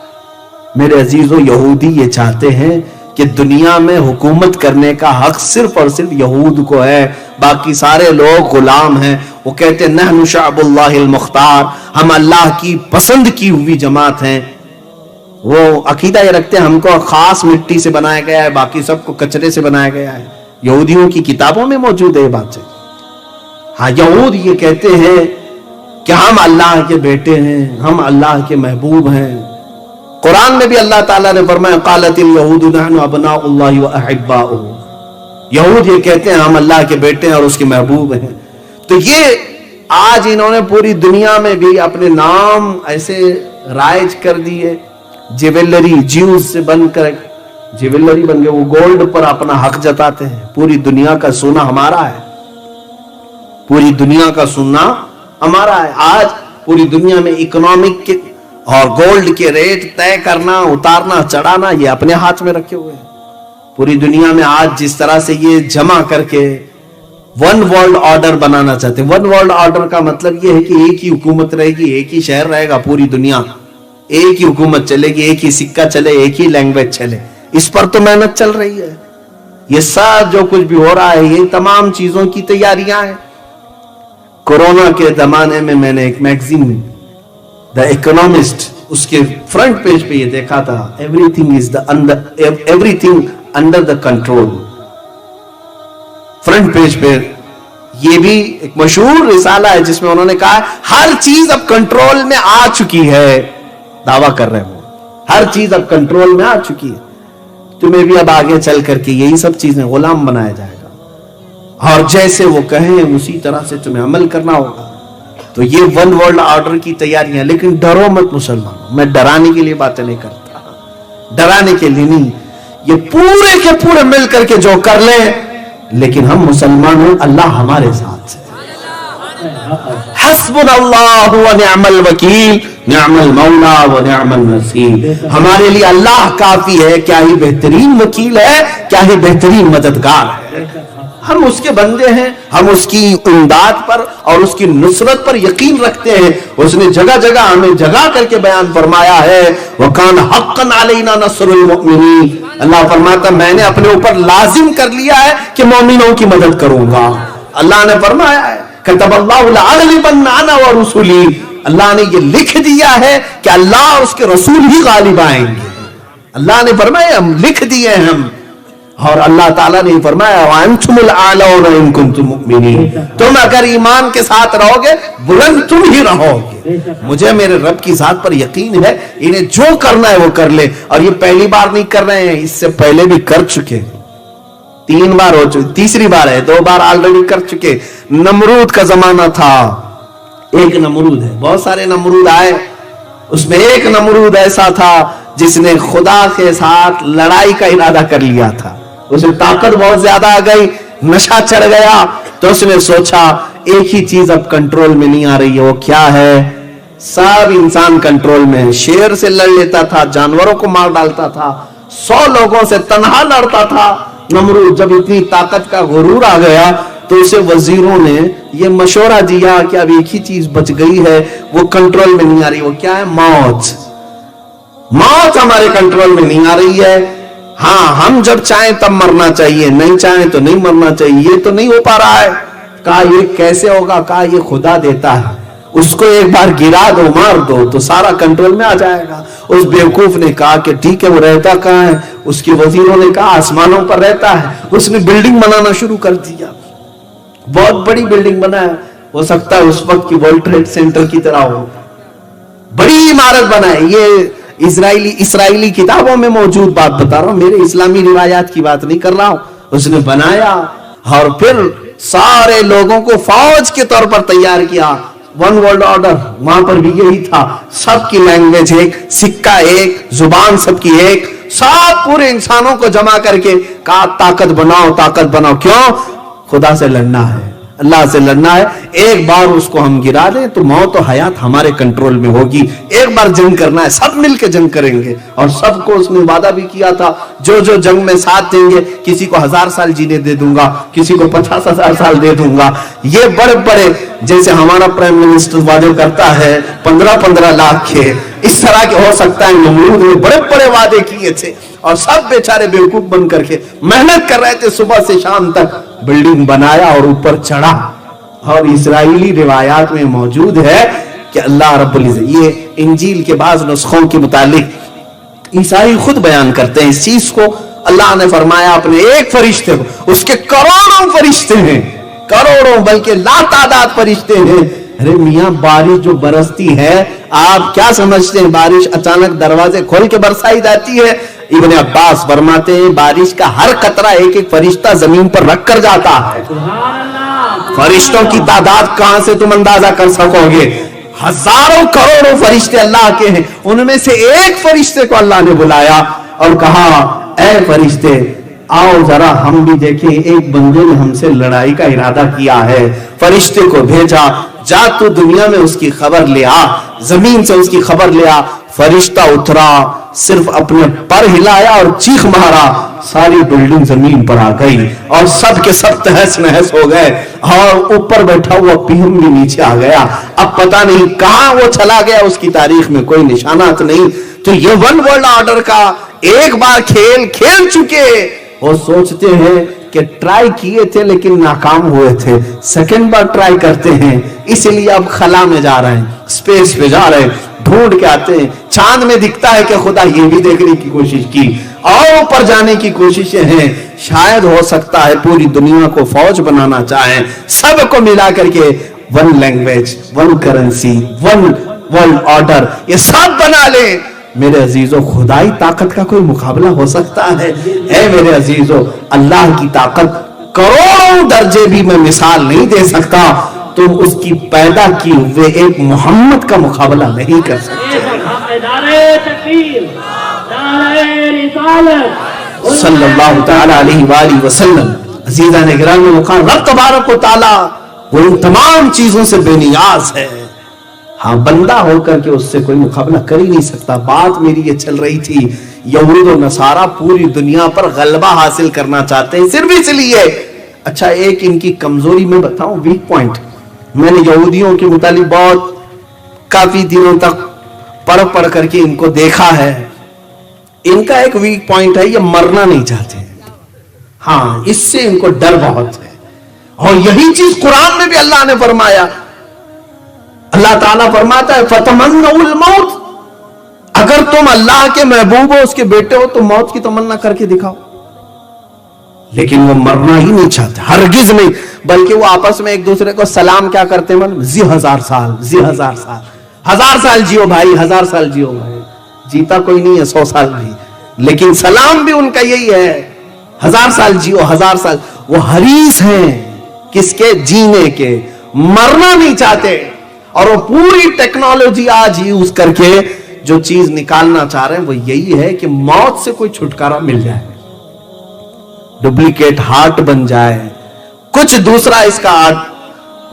میرے عزیزوں؟ یہودی یہ چاہتے ہیں کہ دنیا میں حکومت کرنے کا حق صرف اور صرف یہود کو ہے، باقی سارے لوگ غلام ہیں. وہ کہتے ہیں نحن شعب اللہ المختار، ہم اللہ کی پسند کی ہوئی جماعت ہیں. وہ عقیدہ یہ رکھتے ہیں ہم کو خاص مٹی سے بنایا گیا ہے، باقی سب کو کچرے سے بنایا گیا ہے. یہودیوں کی کتابوں میں موجود ہے یہ بات. ہاں یہود یہ کہتے ہیں کہ ہم اللہ کے بیٹے ہیں، ہم اللہ کے محبوب ہیں. قرآن میں بھی اللہ تعالیٰ نے فرمایا قالت الیہود نحن ابناء اللہ واحباؤہ، یہود یہ کہتے ہیں ہم اللہ کے بیٹے ہیں اور اس کے محبوب ہیں. تو یہ آج انہوں نے پوری دنیا میں بھی اپنے نام ایسے رائج کر دیے. جیولری جیوز سے بن کر جیولری بن گئے، وہ گولڈ پر اپنا حق جتاتے ہیں. پوری دنیا کا سونا ہمارا ہے، پوری دنیا کا سونا ہمارا ہے. آج پوری دنیا میں اکنامک کے اور گولڈ کے ریٹ طے کرنا، اتارنا چڑھانا یہ اپنے ہاتھ میں رکھے ہوئے ہیں. پوری دنیا میں آج جس طرح سے یہ جمع کر کے ون ورلڈ آرڈر بنانا چاہتے ہیں. ون ورلڈ آرڈر کا مطلب یہ ہے کہ ایک ہی حکومت رہے گی، ایک ہی شہر رہے گا پوری دنیا، ایک ہی حکومت چلے گی، ایک ہی سکہ چلے، ایک ہی لینگویج چلے. اس پر تو محنت چل رہی ہے. یہ سب جو کچھ بھی ہو رہا ہے یہ تمام چیزوں کی تیاریاں ہیں. کورونا کے زمانے میں میں نے ایک میگزین دا اکنامسٹ اس کے فرنٹ پیج پہ یہ دیکھا تھا every thing under the control. Front page پہ یہ بھی ایک مشہور رسالہ ہے جس میں انہوں نے کہا ہر چیز اب کنٹرول میں آ چکی ہے. دعویٰ کر رہے ہیں وہ ہر چیز اب کنٹرول میں آ چکی ہے. تمہیں بھی اب آگے چل کر کے یہی سب چیزیں غلام بنایا جائے گا اور جیسے وہ کہیں اسی طرح سے تمہیں عمل کرنا ہوگا. تو یہ ون ورلڈ آرڈر کی تیاریاں. لیکن ڈرو مت مسلمانوں، میں ڈرانے کے لیے باتیں نہیں کرتا، ڈرانے کے لیے نہیں. یہ پورے کے پورے مل کر کے جو کر لیں، لیکن ہم مسلمان ہیں، اللہ ہمارے ساتھ ہے. حسبنا اللہ ونعم الوکیل نعم المولا ونعم النصیر. ہمارے لیے اللہ کافی ہے. کیا ہی بہترین وکیل ہے، کیا ہی بہترین مددگار ہے. ہم اس کے بندے ہیں، ہم اس کی امداد پر اور اس کی نصرت پر یقین رکھتے ہیں. اس نے جگہ جگہ ہمیں جگہ کر کے بیان فرمایا ہے وَكَانَ حَقًّا عَلَيْنَا نَصْرُ الْمُؤْمِنِينَ. اللہ فرماتا میں نے اپنے اوپر لازم کر لیا ہے کہ مومنوں کی مدد کروں گا. اللہ نے فرمایا ہے كَتَبَ اللَّهُ لَأَغْلِبَنَّ أَنَا وَرُسُلِي. اللہ نے یہ لکھ دیا ہے کہ اللہ اور اس کے رسول ہی غالب آئیں گے. اللہ نے فرمایا ہم لکھ دیے ہیں ہم. اور اللہ تعالیٰ نے فرمایا وَأَنْتُمُ الْأَعْلَوْنَ إِن كُنتُم مُؤْمِنِينَ. تم اگر ایمان کے ساتھ رہو گے بلند تم ہی رہو گے. مجھے میرے رب کی ذات پر یقین ہے، انہیں جو کرنا ہے وہ کر لے. اور یہ پہلی بار نہیں کر رہے ہیں، اس سے پہلے بھی کر چکے. 3 بار ہو چکے، تیسری بار ہے، 2 بار آلریڈی کر چکے. نمرود کا زمانہ تھا، ایک نمرود ہے، بہت سارے نمرود آئے، اس میں ایک نمرود ایسا تھا جس نے خدا کے ساتھ لڑائی کا ارادہ کر لیا تھا. اسے طاقت بہت زیادہ آ گئی، نشہ چڑھ گیا، تو اس نے سوچا ایک ہی چیز اب کنٹرول میں نہیں آ رہی ہے. وہ کیا ہے؟ سب انسان کنٹرول میں ہے. شیر سے لڑ لیتا تھا، جانوروں کو مار ڈالتا تھا، 100 لوگوں سے تنہا لڑتا تھا. نمرود جب اتنی طاقت کا غرور آ گیا تو اسے وزیروں نے یہ مشورہ دیا کہ اب ایک ہی چیز بچ گئی ہے، وہ کنٹرول میں نہیں آ رہی. وہ کیا ہے؟ موت. موت ہمارے کنٹرول میں نہیں آ رہی ہے. ہاں ہم جب چاہیں تب مرنا چاہیے، نہیں چاہیں تو نہیں مرنا چاہیے. یہ تو نہیں ہو پا رہا ہے. کہا یہ کیسے ہوگا؟ کہا یہ خدا دیتا ہے. اس کو ایک بار گرا دو، مار دو تو سارا کنٹرول میں آ جائے گا۔ اس بیوقوف نے کہا کہ ٹھیک ہے وہ رہتا کہاں ہے؟ اس کے وزیروں نے کہا آسمانوں پر رہتا ہے۔ اس نے بلڈنگ بنانا شروع کر دیا، بہت بڑی بلڈنگ بنایا، ہو سکتا ہے اس وقت کی ورلڈ ٹریڈ سینٹر کی طرح ہو، بڑی عمارت بنائے۔ یہ اسرائیلی کتابوں میں موجود بات بتا رہا ہوں، میرے اسلامی روایات کی بات نہیں کر رہا ہوں۔ اس نے بنایا اور پھر سارے لوگوں کو فوج کے طور پر تیار کیا۔ ون ورلڈ آرڈر وہاں پر بھی یہی تھا، سب کی لینگویج ایک، سکہ ایک، زبان سب کی ایک، سب پورے انسانوں کو جمع کر کے کہا طاقت بناؤ، طاقت بناؤ۔ کیوں؟ خدا سے لڑنا ہے، اللہ سے لڑنا ہے۔ ایک بار اس کو ہم گرا دیں تو موت و حیات ہمارے کنٹرول میں ہوگی۔ ایک بار جنگ کرنا ہے، سب مل کے جنگ کریں گے۔ اور سب کو اس نے وعدہ بھی کیا تھا جو جو جنگ میں ساتھ دیں گے، کسی کو 1000 سال جینے دے دوں گا، کسی کو 50,000 سال دے دوں گا۔ یہ بڑے بڑے، جیسے ہمارا پرائم منسٹر وعدے کرتا ہے 15 لاکھ کے، اس طرح کے ہو سکتا ہے نمرود نے بڑے بڑے وعدے کیے تھے اور سب بیچارے بیوقوف بن کر کے محنت کر رہے تھے، صبح سے شام تک بلڈنگ بنایا اور اوپر چڑھا۔ اور اسرائیلی روایات میں موجود ہے کہ اللہ رب العزت، یہ انجیل کے بعض نسخوں کے متعلق عیسائی خود بیان کرتے ہیں اس چیز کو، اللہ نے فرمایا اپنے ایک فرشتے کو، اس کے کروڑوں فرشتے ہیں، کروڑوں بلکہ لا تعداد فرشتے ہیں۔ ارے میاں بارش جو برستی ہے، آپ کیا سمجھتے ہیں بارش اچانک دروازے کھول کے برسائی جاتی ہے؟ ابن عباس فرماتے ہیں بارش کا ہر قطرہ ایک ایک فرشتہ زمین پر رکھ کر جاتا ہے۔ فرشتوں کی تعداد کہاں سے تم اندازہ کر سکو گے؟ ہزاروں کروڑوں فرشتے اللہ کے ہیں، ان میں سے ایک فرشتے کو اللہ نے بلایا اور کہا اے فرشتے آؤ ذرا ہم بھی دیکھیں، ایک بندے نے ہم سے لڑائی کا ارادہ کیا ہے۔ فرشتے کو بھیجا، جا تو دنیا میں اس کی خبر لے آ، زمین سے اس کی خبر لے آ۔ فرشتہ اترا، صرف اپنے پر ہلایا اور چیخ مارا، ساری بلڈنگ زمین پر آ گئی اور سب کے سب تہس نہس ہو گئے، اور اوپر بیٹھا ہوا پیم بھی نیچے آ گیا۔ اب پتہ نہیں کہاں وہ چلا گیا، اس کی تاریخ میں کوئی نشانات نہیں۔ تو یہ ون ورلڈ آرڈر کا ایک بار کھیل چکے، وہ سوچتے ہیں کہ ٹرائی کیے تھے لیکن ناکام ہوئے تھے، سیکنڈ بار ٹرائی کرتے ہیں، اس لیے اب خلا میں جا رہے ہیں، اسپیس پہ جا رہے ہیں، ڈھونڈ کے آتے ہیں۔ چاند میں دکھتا ہے کہ خدا یہ بھی دیکھنے کی کوشش کی اور اوپر جانے کی کوششیں ہیں، شاید ہو سکتا ہے پوری دنیا کو فوج بنانا چاہیں، سب کو ملا کر کے one language, one currency, one world order, یہ سب بنا لیں۔ میرے عزیزو خدائی طاقت کا کوئی مقابلہ ہو سکتا ہے؟ اے میرے عزیزو اللہ کی طاقت کروڑوں درجے بھی میں مثال نہیں دے سکتا، تم اس کی پیدا کی ہوئے ایک محمد کا مقابلہ نہیں کر سکتے۔ صلی اللہ تعالی علیہ وآلہ وسلم۔ عزیزان گرامی مقام، رب تبارک و تعالی وہ ان تمام چیزوں سے بے نیاز ہے، ہاں بندہ ہو کر کے اس سے کوئی مقابلہ کر ہی نہیں سکتا۔ بات میری یہ چل رہی تھی، یہود و نصارہ پوری دنیا پر غلبہ حاصل کرنا چاہتے ہیں صرف اس لیے۔ اچھا ایک ان کی کمزوری میں بتاؤں، ویک پوائنٹ، میں نے یہودیوں کے متعلق بہت کافی دنوں تک پڑھ کر کے ان کو دیکھا ہے۔ ان کا ایک ویک پوائنٹ ہے، یہ مرنا نہیں چاہتے، ہاں اس سے ان کو ڈر بہت ہے، اور یہی چیز قرآن میں بھی اللہ نے فرمایا۔ اللہ تعالیٰ فرماتا ہے فَتَمَنَّوُا الْمَوْتِ، اگر تم اللہ کے محبوب ہو، اس کے بیٹے ہو، تو موت کی تمنا کر کے دکھاؤ۔ لیکن وہ مرنا ہی نہیں چاہتے، ہرگز نہیں، بلکہ وہ آپس میں ایک دوسرے کو سلام کیا کرتے ہیں، زی 1000 سال، زی 1000 سال، 1000 سال جیو بھائی، 1000 سال جیو بھائی۔ جیتا کوئی نہیں ہے 100 سال بھی، لیکن سلام بھی ان کا یہی ہے، 1000 سال جیو، 1000 سال۔ وہ حریص ہیں کس کے؟ جینے کے، مرنا نہیں چاہتے، اور وہ پوری ٹیکنالوجی آج یوز کر کے جو چیز نکالنا چاہ رہے ہیں وہ یہی ہے کہ موت سے کوئی چھٹکارا مل جائے، ڈپلیکیٹ ہارٹ بن جائے، کچھ دوسرا اس کا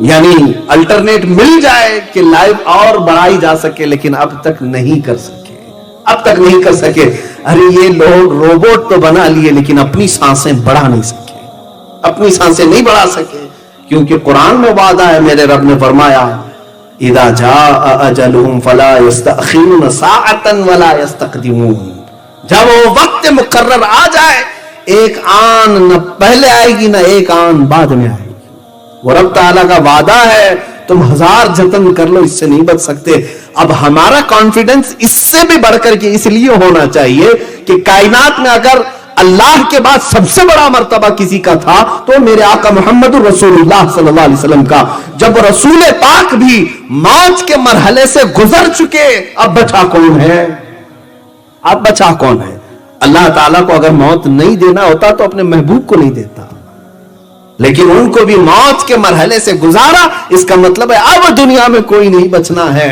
یعنی الٹرنیٹ مل جائے کہ لائف اور بڑھائی جا سکے، لیکن اب تک نہیں کر سکے، اب تک نہیں کر سکے۔ ارے یہ لوگ روبوٹ تو بنا لیے لیکن اپنی سانسیں بڑھا نہیں سکے، اپنی سانسیں نہیں بڑھا سکے، کیونکہ قرآن میں وعدہ ہے، میرے رب نے فرمایا اذا جاء اجلهم فلا يستأخرون ساعة ولا يستقدمون، جب وہ وقت مقرر آ جائے، ایک آن نہ پہلے آئے گی نہ ایک آن بعد میں آئے گی۔ وہ رب تعالیٰ کا وعدہ ہے تم ہزار جتن کر لو اس سے نہیں بچ سکتے. اب ہمارا کانفیڈنس اس سے بھی بڑھ کر کے اس لیے ہونا چاہیے کہ کائنات میں اگر اللہ کے بعد سب سے بڑا مرتبہ کسی کا تھا تو میرے آقا محمد رسول اللہ صلی اللہ علیہ وسلم کا. جب رسول پاک بھی موت کے مرحلے سے گزر چکے, اب بچا کون ہے؟ اب بچا کون ہے؟ اللہ تعالیٰ کو اگر موت نہیں دینا ہوتا تو اپنے محبوب کو نہیں دیتا, لیکن ان کو بھی موت کے مرحلے سے گزارا. اس کا مطلب ہے اب دنیا میں کوئی نہیں بچنا ہے.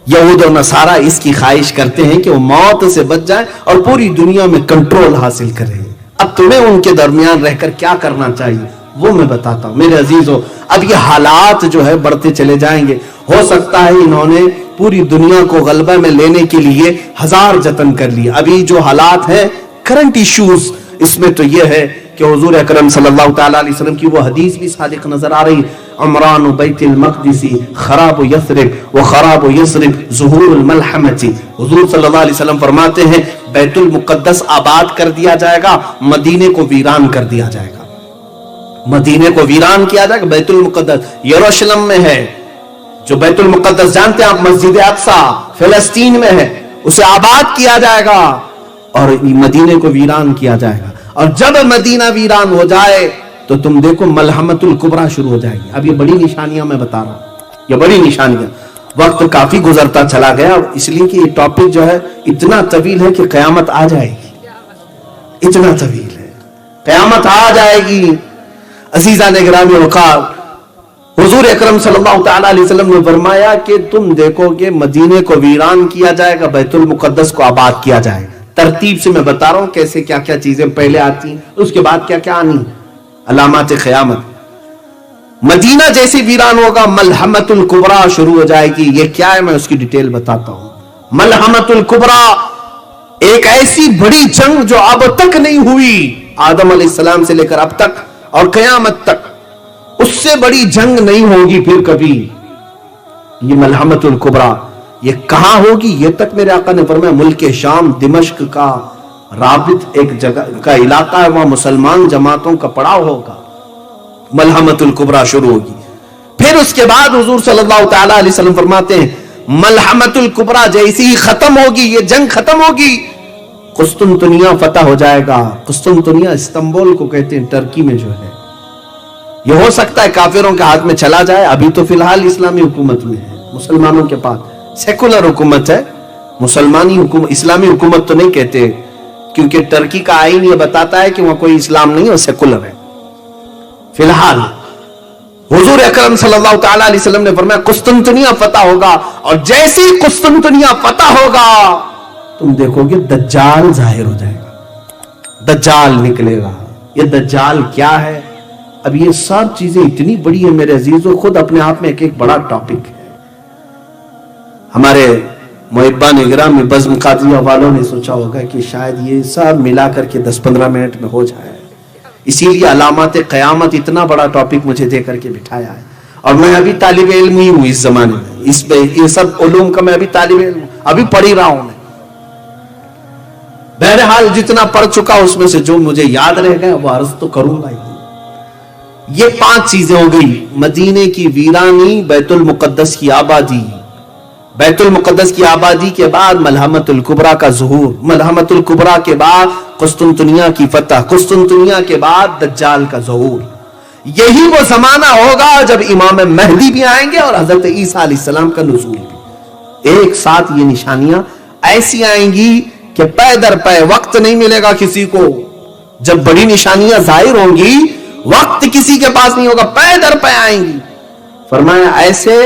یہود و نصارہ اس کی خواہش کرتے ہیں کہ وہ موت سے بچ جائیں اور پوری دنیا میں کنٹرول حاصل کریں. اب تمہیں ان کے درمیان رہ کر کیا کرنا چاہیے وہ میں بتاتا ہوں میرے عزیزو. اب یہ حالات جو ہے بڑھتے چلے جائیں گے. ہو سکتا ہے انہوں نے پوری دنیا کو غلبہ میں لینے کے لیے ہزار جتن کر لیے. ابھی جو حالات ہیں کرنٹ ایشوز, اس میں تو یہ ہے کہ حضور اکرم صلی اللہ تعالی علیہ وسلم کی وہ حدیث بھی صادق نظر آ رہی, عمران بیت المقدس خراب یثرب و خراب یثرب ظہور الملحمۃ. حضور صلی اللہ علیہ وسلم فرماتے ہیں بیت المقدس آباد کر دیا جائے گا, مدینے کو ویران کر دیا جائے گا. مدینے کو ویران کیا جائے گا. بیت المقدس یروشلم میں ہے, جو بیت المقدس جانتے ہیں آپ, مسجد اقصی فلسطین میں ہے, اسے آباد کیا جائے گا اور مدینے کو ویران کیا جائے گا. اور جب مدینہ ویران ہو جائے تو تم دیکھو ملحمۃ الکبریٰ شروع ہو جائے گی. اب یہ بڑی نشانیاں میں بتا رہا ہوں, یہ بڑی نشانیاں. وقت کافی گزرتا چلا گیا اس لیے کہ یہ ٹاپک جو ہے اتنا طویل ہے کہ قیامت آ جائے گی. اتنا طویل ہے, قیامت آ جائے گی. عزیزان گرامی وقار, حضور اکرم صلی اللہ تعالی علیہ وسلم نے فرمایا کہ تم دیکھو کہ مدینے کو ویران کیا جائے گا, بیت المقدس کو آباد کیا جائے گا. ترتیب سے میں بتا رہا ہوں کیسے کیا کیا چیزیں پہلے آتی ہیں, اس کے بعد کیا کیا آنی. علامات قیامت, مدینہ جیسے ویران ہوگا ملحمۃ الکبریٰ شروع ہو جائے گی. یہ کیا ہے میں اس کی ڈیٹیل بتاتا ہوں. ملحمۃ الکبریٰ ایک ایسی بڑی جنگ جو اب تک نہیں ہوئی, آدم علیہ السلام سے لے کر اب تک اور قیامت تک, اس سے بڑی جنگ نہیں ہوگی پھر کبھی. یہ ملحمۃ الکبریٰ یہ کہاں ہوگی, یہ تک میرے آقا نے فرمایا ملک شام دمشق کا رابط ایک جگہ کا علاقہ ہے, وہاں مسلمان جماعتوں کا پڑاؤ ہوگا. ملحمۃ الکبریٰ شروع ہوگی. پھر اس کے بعد حضور صلی اللہ تعالی علیہ وسلم فرماتے ہیں ملحمۃ الکبریٰ جیسی ہی ختم ہوگی, یہ جنگ ختم ہوگی, قسطنطنیہ فتح ہو جائے گا. قسطنطنیہ استنبول کو کہتے ہیں, ٹرکی میں جو ہے. یہ ہو سکتا ہے کافروں کے ہاتھ میں چلا جائے, ابھی تو فی الحال اسلامی حکومت میں ہے, مسلمانوں کے پاس سیکولر حکومت ہے. مسلمانی حکومت, اسلامی حکومت تو نہیں کہتے کیونکہ ٹرکی کا آئین یہ بتاتا ہے کہ وہاں کوئی اسلام نہیں ہے, سیکولر ہے. فی الحال حضور اکرم صلی اللہ تعالی علیہ وسلم نے فرمایا قسطنطنیہ فتح ہوگا, اور جیسے ہی قسطنطنیہ فتح ہوگا تم دیکھو گے دجال ظاہر ہو جائے گا, دجال نکلے گا. یہ دجال کیا ہے؟ اب یہ سب چیزیں اتنی بڑی ہیں میرے عزیزوں, خود اپنے آپ میں ایک بڑا ٹاپک ہے. ہمارے محبان گرامی بزم قادریہ والوں نے سوچا ہوگا کہ شاید یہ سب ملا کر کے 10-15 منٹ میں ہو جائے, اسی لیے علامات قیامت اتنا بڑا ٹاپک مجھے دے کر کے بٹھایا ہے. اور میں ابھی طالب علم ہی ہوں اس زمانے میں, اس میں یہ سب علوم کا میں ابھی طالب علم ہوں, ابھی پڑھ ہی رہا ہوں میں. بہرحال جتنا پڑھ چکا اس میں سے جو مجھے یاد رہ گیا وہ عرض تو کروں گا. یہ 5 چیزیں ہو گئی, مدینے کی ویرانی, بیت المقدس کی آبادی, بیت المقدس کی آبادی کے بعد ملحمۃ الکبریٰ کا ظہور, ملحمۃ الکبریٰ کے بعد قسطنطنیہ کی فتح, قسطنطنیہ کے بعد دجال کا ظہور. یہی وہ زمانہ ہوگا جب امام مہدی بھی آئیں گے اور حضرت عیسیٰ علیہ السلام کا نزول بھی. ایک ساتھ یہ نشانیاں ایسی آئیں گی کہ پے در پے وقت نہیں ملے گا کسی کو. جب بڑی نشانیاں ظاہر ہوں گی وقت کسی کے پاس نہیں ہوگا, پے در پے آئیں گی. فرمایا ایسے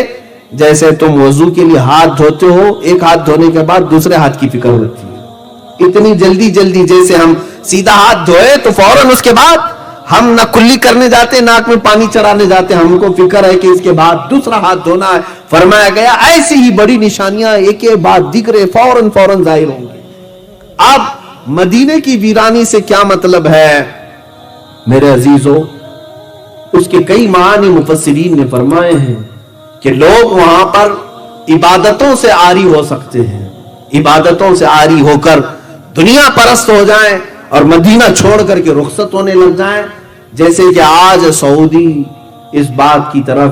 جیسے تم وضو کے لیے ہاتھ دھوتے ہو, ایک ہاتھ دھونے کے بعد دوسرے ہاتھ کی فکر ہوتی ہے. اتنی جلدی جلدی جیسے ہم سیدھا ہاتھ دھوئے تو فوراً اس کے بعد ہم نہ کلی کرنے جاتے, ناک میں پانی چڑھانے جاتے, ہم کو فکر ہے کہ اس کے بعد دوسرا ہاتھ دھونا ہے. فرمایا گیا ایسی ہی بڑی نشانیاں ایک ایک بات دکھ رہے فوراً فوراً ظاہر ہوں گی. اب مدینے کی ویرانی سے کیا مطلب ہے میرے عزیزو, اس کے کئی معانی مفسرین نے فرمائے ہیں کہ لوگ وہاں پر عبادتوں سے عاری ہو سکتے ہیں, عبادتوں سے عاری ہو کر دنیا پرست ہو جائیں اور مدینہ چھوڑ کر کے رخصت ہونے لگ جائیں. جیسے کہ آج سعودی اس بات کی طرف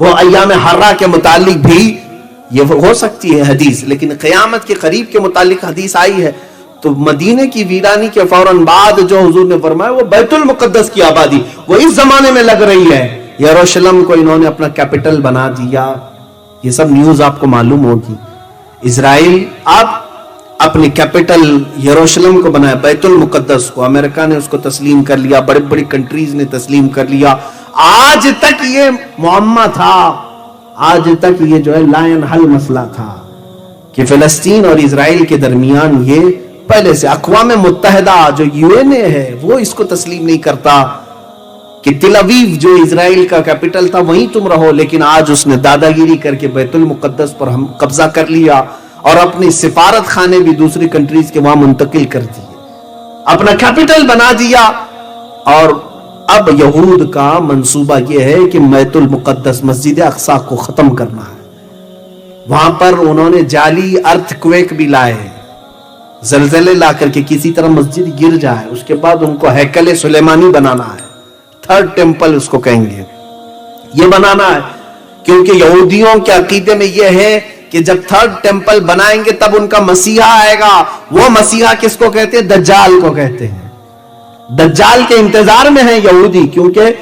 وہ ایام حرہ کے متعلق بھی یہ ہو سکتی ہے حدیث، لیکن قیامت کے قریب کے متعلق حدیث آئی ہے تو مدینے کی ویرانی کے فوراً بعد جو حضور نے فرمایا وہ بیت المقدس کی آبادی وہ اس زمانے میں لگ رہی ہے، یروشلم کو انہوں نے اپنا کیپٹل بنا دیا. یہ سب نیوز آپ کو معلوم ہوگی. اسرائیل اب اپنی کیپٹل یروشلم کو بنایا، بیت المقدس کو امریکہ نے اس کو تسلیم کر لیا، بڑی بڑی کنٹریز نے تسلیم کر لیا. آج تک یہ معمہ تھا، آج تک یہ جو ہے لائن حل مسئلہ تھا کہ فلسطین اور اسرائیل کے درمیان یہ پہلے سے اقوام متحدہ جو UN ہے وہ اس کو تسلیم نہیں کرتا کہ تل اویو جو اسرائیل کا کیپٹل تھا وہیں تم رہو، لیکن آج اس نے دادا گیری کر کے بیت المقدس پر ہم قبضہ کر لیا اور اپنی سفارت خانے بھی دوسری کنٹریز کے وہاں منتقل کر دیے، اپنا کیپٹل بنا دیا. اور اب یہود کا منصوبہ یہ ہے کہ بیت المقدس مسجد اقصی کو ختم کرنا ہے. وہاں پر انہوں نے جعلی ارتھ کویک بھی لائے، زلزلے لا کر کے کسی طرح مسجد گر جائے، اس کے بعد ان کو ہیکل سلیمانی بنانا ہے، تھرڈ ٹیمپل اس کو کہیں گے، یہ بنانا ہے. کیونکہ یہودیوں کے عقیدے میں یہ ہے کہ جب تھرڈ ٹیمپل بنائیں گے تب ان کا مسیحا آئے گا. وہ مسیحا کس کو کہتے ہیں؟ دجال کو کہتے ہیں. دجال کے انتظار میں ہیں یہودی، کیونکہ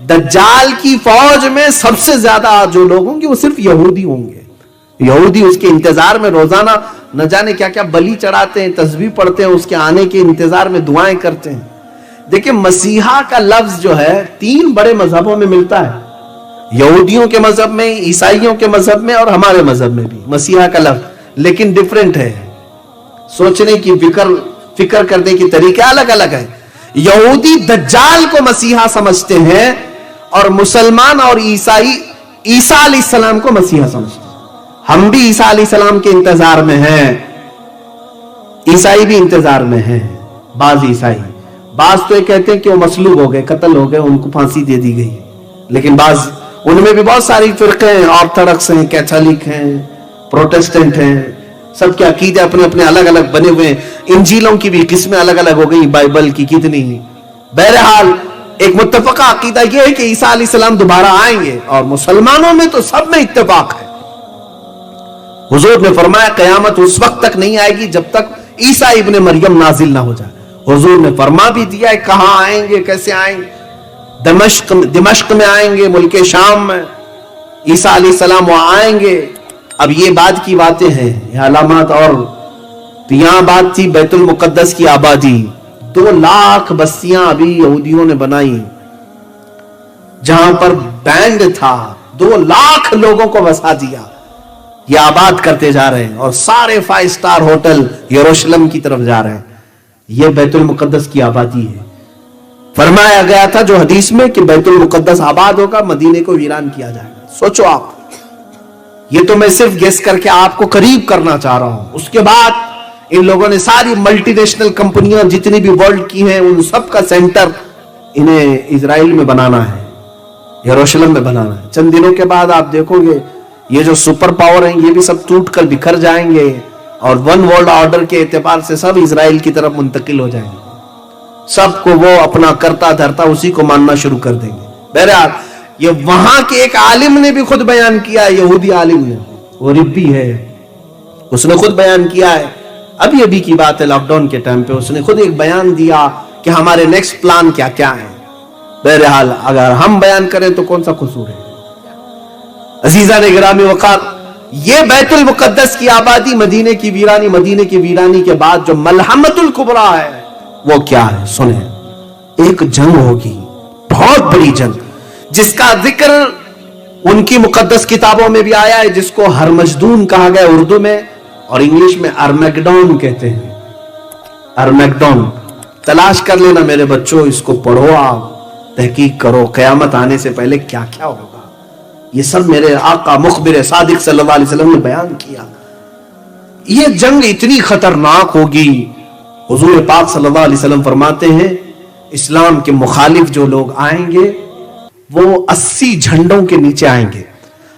دجال کی فوج میں سب سے زیادہ جو لوگ ہوں گے وہ صرف یہودی ہوں گے. یہودی اس کے انتظار میں روزانہ نہ جانے کیا کیا بلی چڑھاتے ہیں، تسبیح پڑھتے ہیں، اس کے آنے کے انتظار میں دعائیں کرتے ہیں. دیکھیں مسیحا کا لفظ جو ہے 3 بڑے مذہبوں میں ملتا ہے، یہودیوں کے مذہب میں، عیسائیوں کے مذہب میں اور ہمارے مذہب میں بھی مسیحا کا لفظ، لیکن ڈیفرنٹ ہے. سوچنے کی فکر کرنے کی طریقے الگ الگ ہے. یہودی دجال کو مسیحا سمجھتے ہیں اور مسلمان اور عیسائی عیسیٰ علیہ السلام کو مسیحا سمجھتے ہیں. ہم بھی عیسیٰ علیہ السلام کے انتظار میں ہیں، عیسائی بھی انتظار میں ہیں. بعض عیسائی، بعض تو یہ کہتے ہیں کہ وہ مصلوب ہو گئے، قتل ہو گئے، ان کو پھانسی دے دی گئی، لیکن بعض ان میں بھی بہت ساری فرقے ہیں، آرتھوڈکس ہیں، کیتھولک ہیں، پروٹسٹنٹ ہیں، سب کے عقیدے اپنے اپنے الگ الگ بنے ہوئے ہیں. انجیلوں کی بھی قسمیں الگ الگ ہو گئی، بائبل کی کتنی. بہرحال ایک متفقہ عقیدہ یہ ہے کہ عیسیٰ علیہ السلام دوبارہ آئیں گے، اور مسلمانوں میں تو سب میں اتفاق ہے. حضور نے فرمایا قیامت اس وقت تک نہیں آئے گی جب تک عیسیٰ ابن مریم نازل نہ ہو جائے. حضور نے فرما بھی دیا ہے کہاں آئیں گے، کیسے آئیں گے. دمشق میں آئیں گے، ملک شام میں عیسیٰ علیہ السلام وہاں آئیں گے. اب یہ بعد کی باتیں ہیں، یہ علامات. اور یہاں بات تھی بیت المقدس کی آبادی. 2 لاکھ بستیاں ابھی یہودیوں نے بنائی، جہاں پر بینڈ تھا 2 لاکھ لوگوں کو بسا دیا. یہ آباد کرتے جا رہے ہیں اور سارے 5 سٹار ہوٹل یروشلم کی طرف جا رہے ہیں. یہ بیت المقدس کی آبادی ہے. فرمایا گیا تھا جو حدیث میں کہ بیت المقدس آباد ہوگا، مدینے کو ویران کیا جائے گا. سوچو آپ، یہ تو میں صرف گیس کر کے آپ کو قریب کرنا چاہ رہا ہوں. اس کے بعد ان لوگوں نے ساری ملٹی نیشنل کمپنیاں جتنی بھی ورلڈ کی ہیں ان سب کا سینٹر انہیں اسرائیل میں بنانا ہے، یروشلم میں بنانا ہے. چند دنوں کے بعد آپ دیکھو گے یہ جو سپر پاور ہیں یہ بھی سب ٹوٹ کر بکھر جائیں گے اور ون ورلڈ آرڈر کے اعتبار سے سب اسرائیل کی طرف منتقل ہو جائیں گے. سب کو وہ اپنا کرتا دھرتا اسی کو ماننا شروع کر دیں گے. بہرحال یہ وہاں کے ایک عالم نے بھی خود بیان کیا ہے، یہودی عالم نے، وہ ربی ہے، اس نے خود بیان کیا ہے. ابھی ابھی کی بات ہے، لاک ڈاؤن کے ٹائم پہ اس نے خود ایک بیان دیا کہ ہمارے نیکسٹ پلان کیا کیا ہے. بہرحال اگر ہم بیان کریں تو کون سا قصور ہے. عزیزان گرامی وقار، یہ بیت المقدس کی آبادی، مدینے کی ویرانی کے بعد جو ملحمت الکبریٰ ہے وہ کیا ہے سنیں. ایک جنگ ہوگی، بہت بڑی جنگ، جس کا ذکر ان کی مقدس کتابوں میں بھی آیا ہے، جس کو ہرمجدون کہا گیا اردو میں، اور انگلش میں ارمیگڈون کہتے ہیں. ارمیگڈون تلاش کر لینا میرے بچوں، اس کو پڑھو، آپ تحقیق کرو قیامت آنے سے پہلے کیا کیا ہوگا. یہ سب میرے آقا مخبر صادق صلی اللہ علیہ وسلم نے بیان کیا. یہ جنگ اتنی خطرناک ہوگی. حضور پاک صلی اللہ علیہ وسلم فرماتے ہیں اسلام کے مخالف جو لوگ آئیں گے وہ 80 جھنڈوں کے نیچے آئیں گے.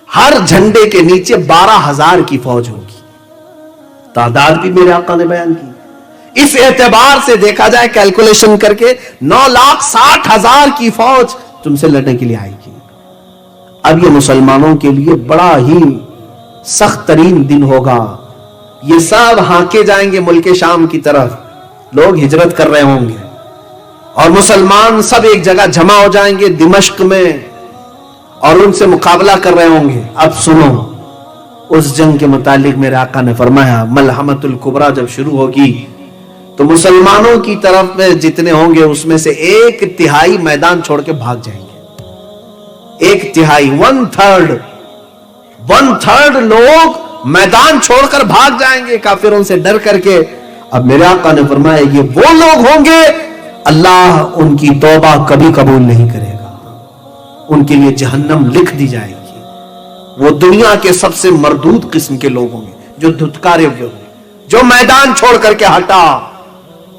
ہر جھنڈے کے نیچے 12,000 کی فوج ہوگی. تعداد بھی میرے آقا نے بیان کی. اس اعتبار سے دیکھا جائے کیلکولیشن کر کے 9,60,000 کی فوج تم سے لڑنے کے لیے آئے گی. اب یہ مسلمانوں کے لیے بڑا ہی سخت ترین دن ہوگا. یہ سب ہانکے جائیں گے ملک شام کی طرف, لوگ ہجرت کر رہے ہوں گے اور مسلمان سب ایک جگہ جمع ہو جائیں گے دمشق میں اور ان سے مقابلہ کر رہے ہوں گے. اب سنو, اس جنگ کے متعلق میرے آقا نے فرمایا ملحمۃ الکبریٰ جب شروع ہوگی تو مسلمانوں کی طرف میں جتنے ہوں گے اس میں سے 1/3 میدان چھوڑ کے بھاگ جائیں گے. 1/3 1/3 لوگ میدان چھوڑ کر بھاگ جائیں گے کافروں سے ڈر کر کے. اب میرے آقا نے فرمایا یہ وہ لوگ ہوں گے اللہ ان کی توبہ کبھی قبول نہیں کرے گا, ان کے لیے جہنم لکھ دی جائے گی. وہ دنیا کے سب سے مردود قسم کے لوگ ہوں گے جو دھتکارے ہوئے ہوں گے, جو میدان چھوڑ کر کے ہٹا.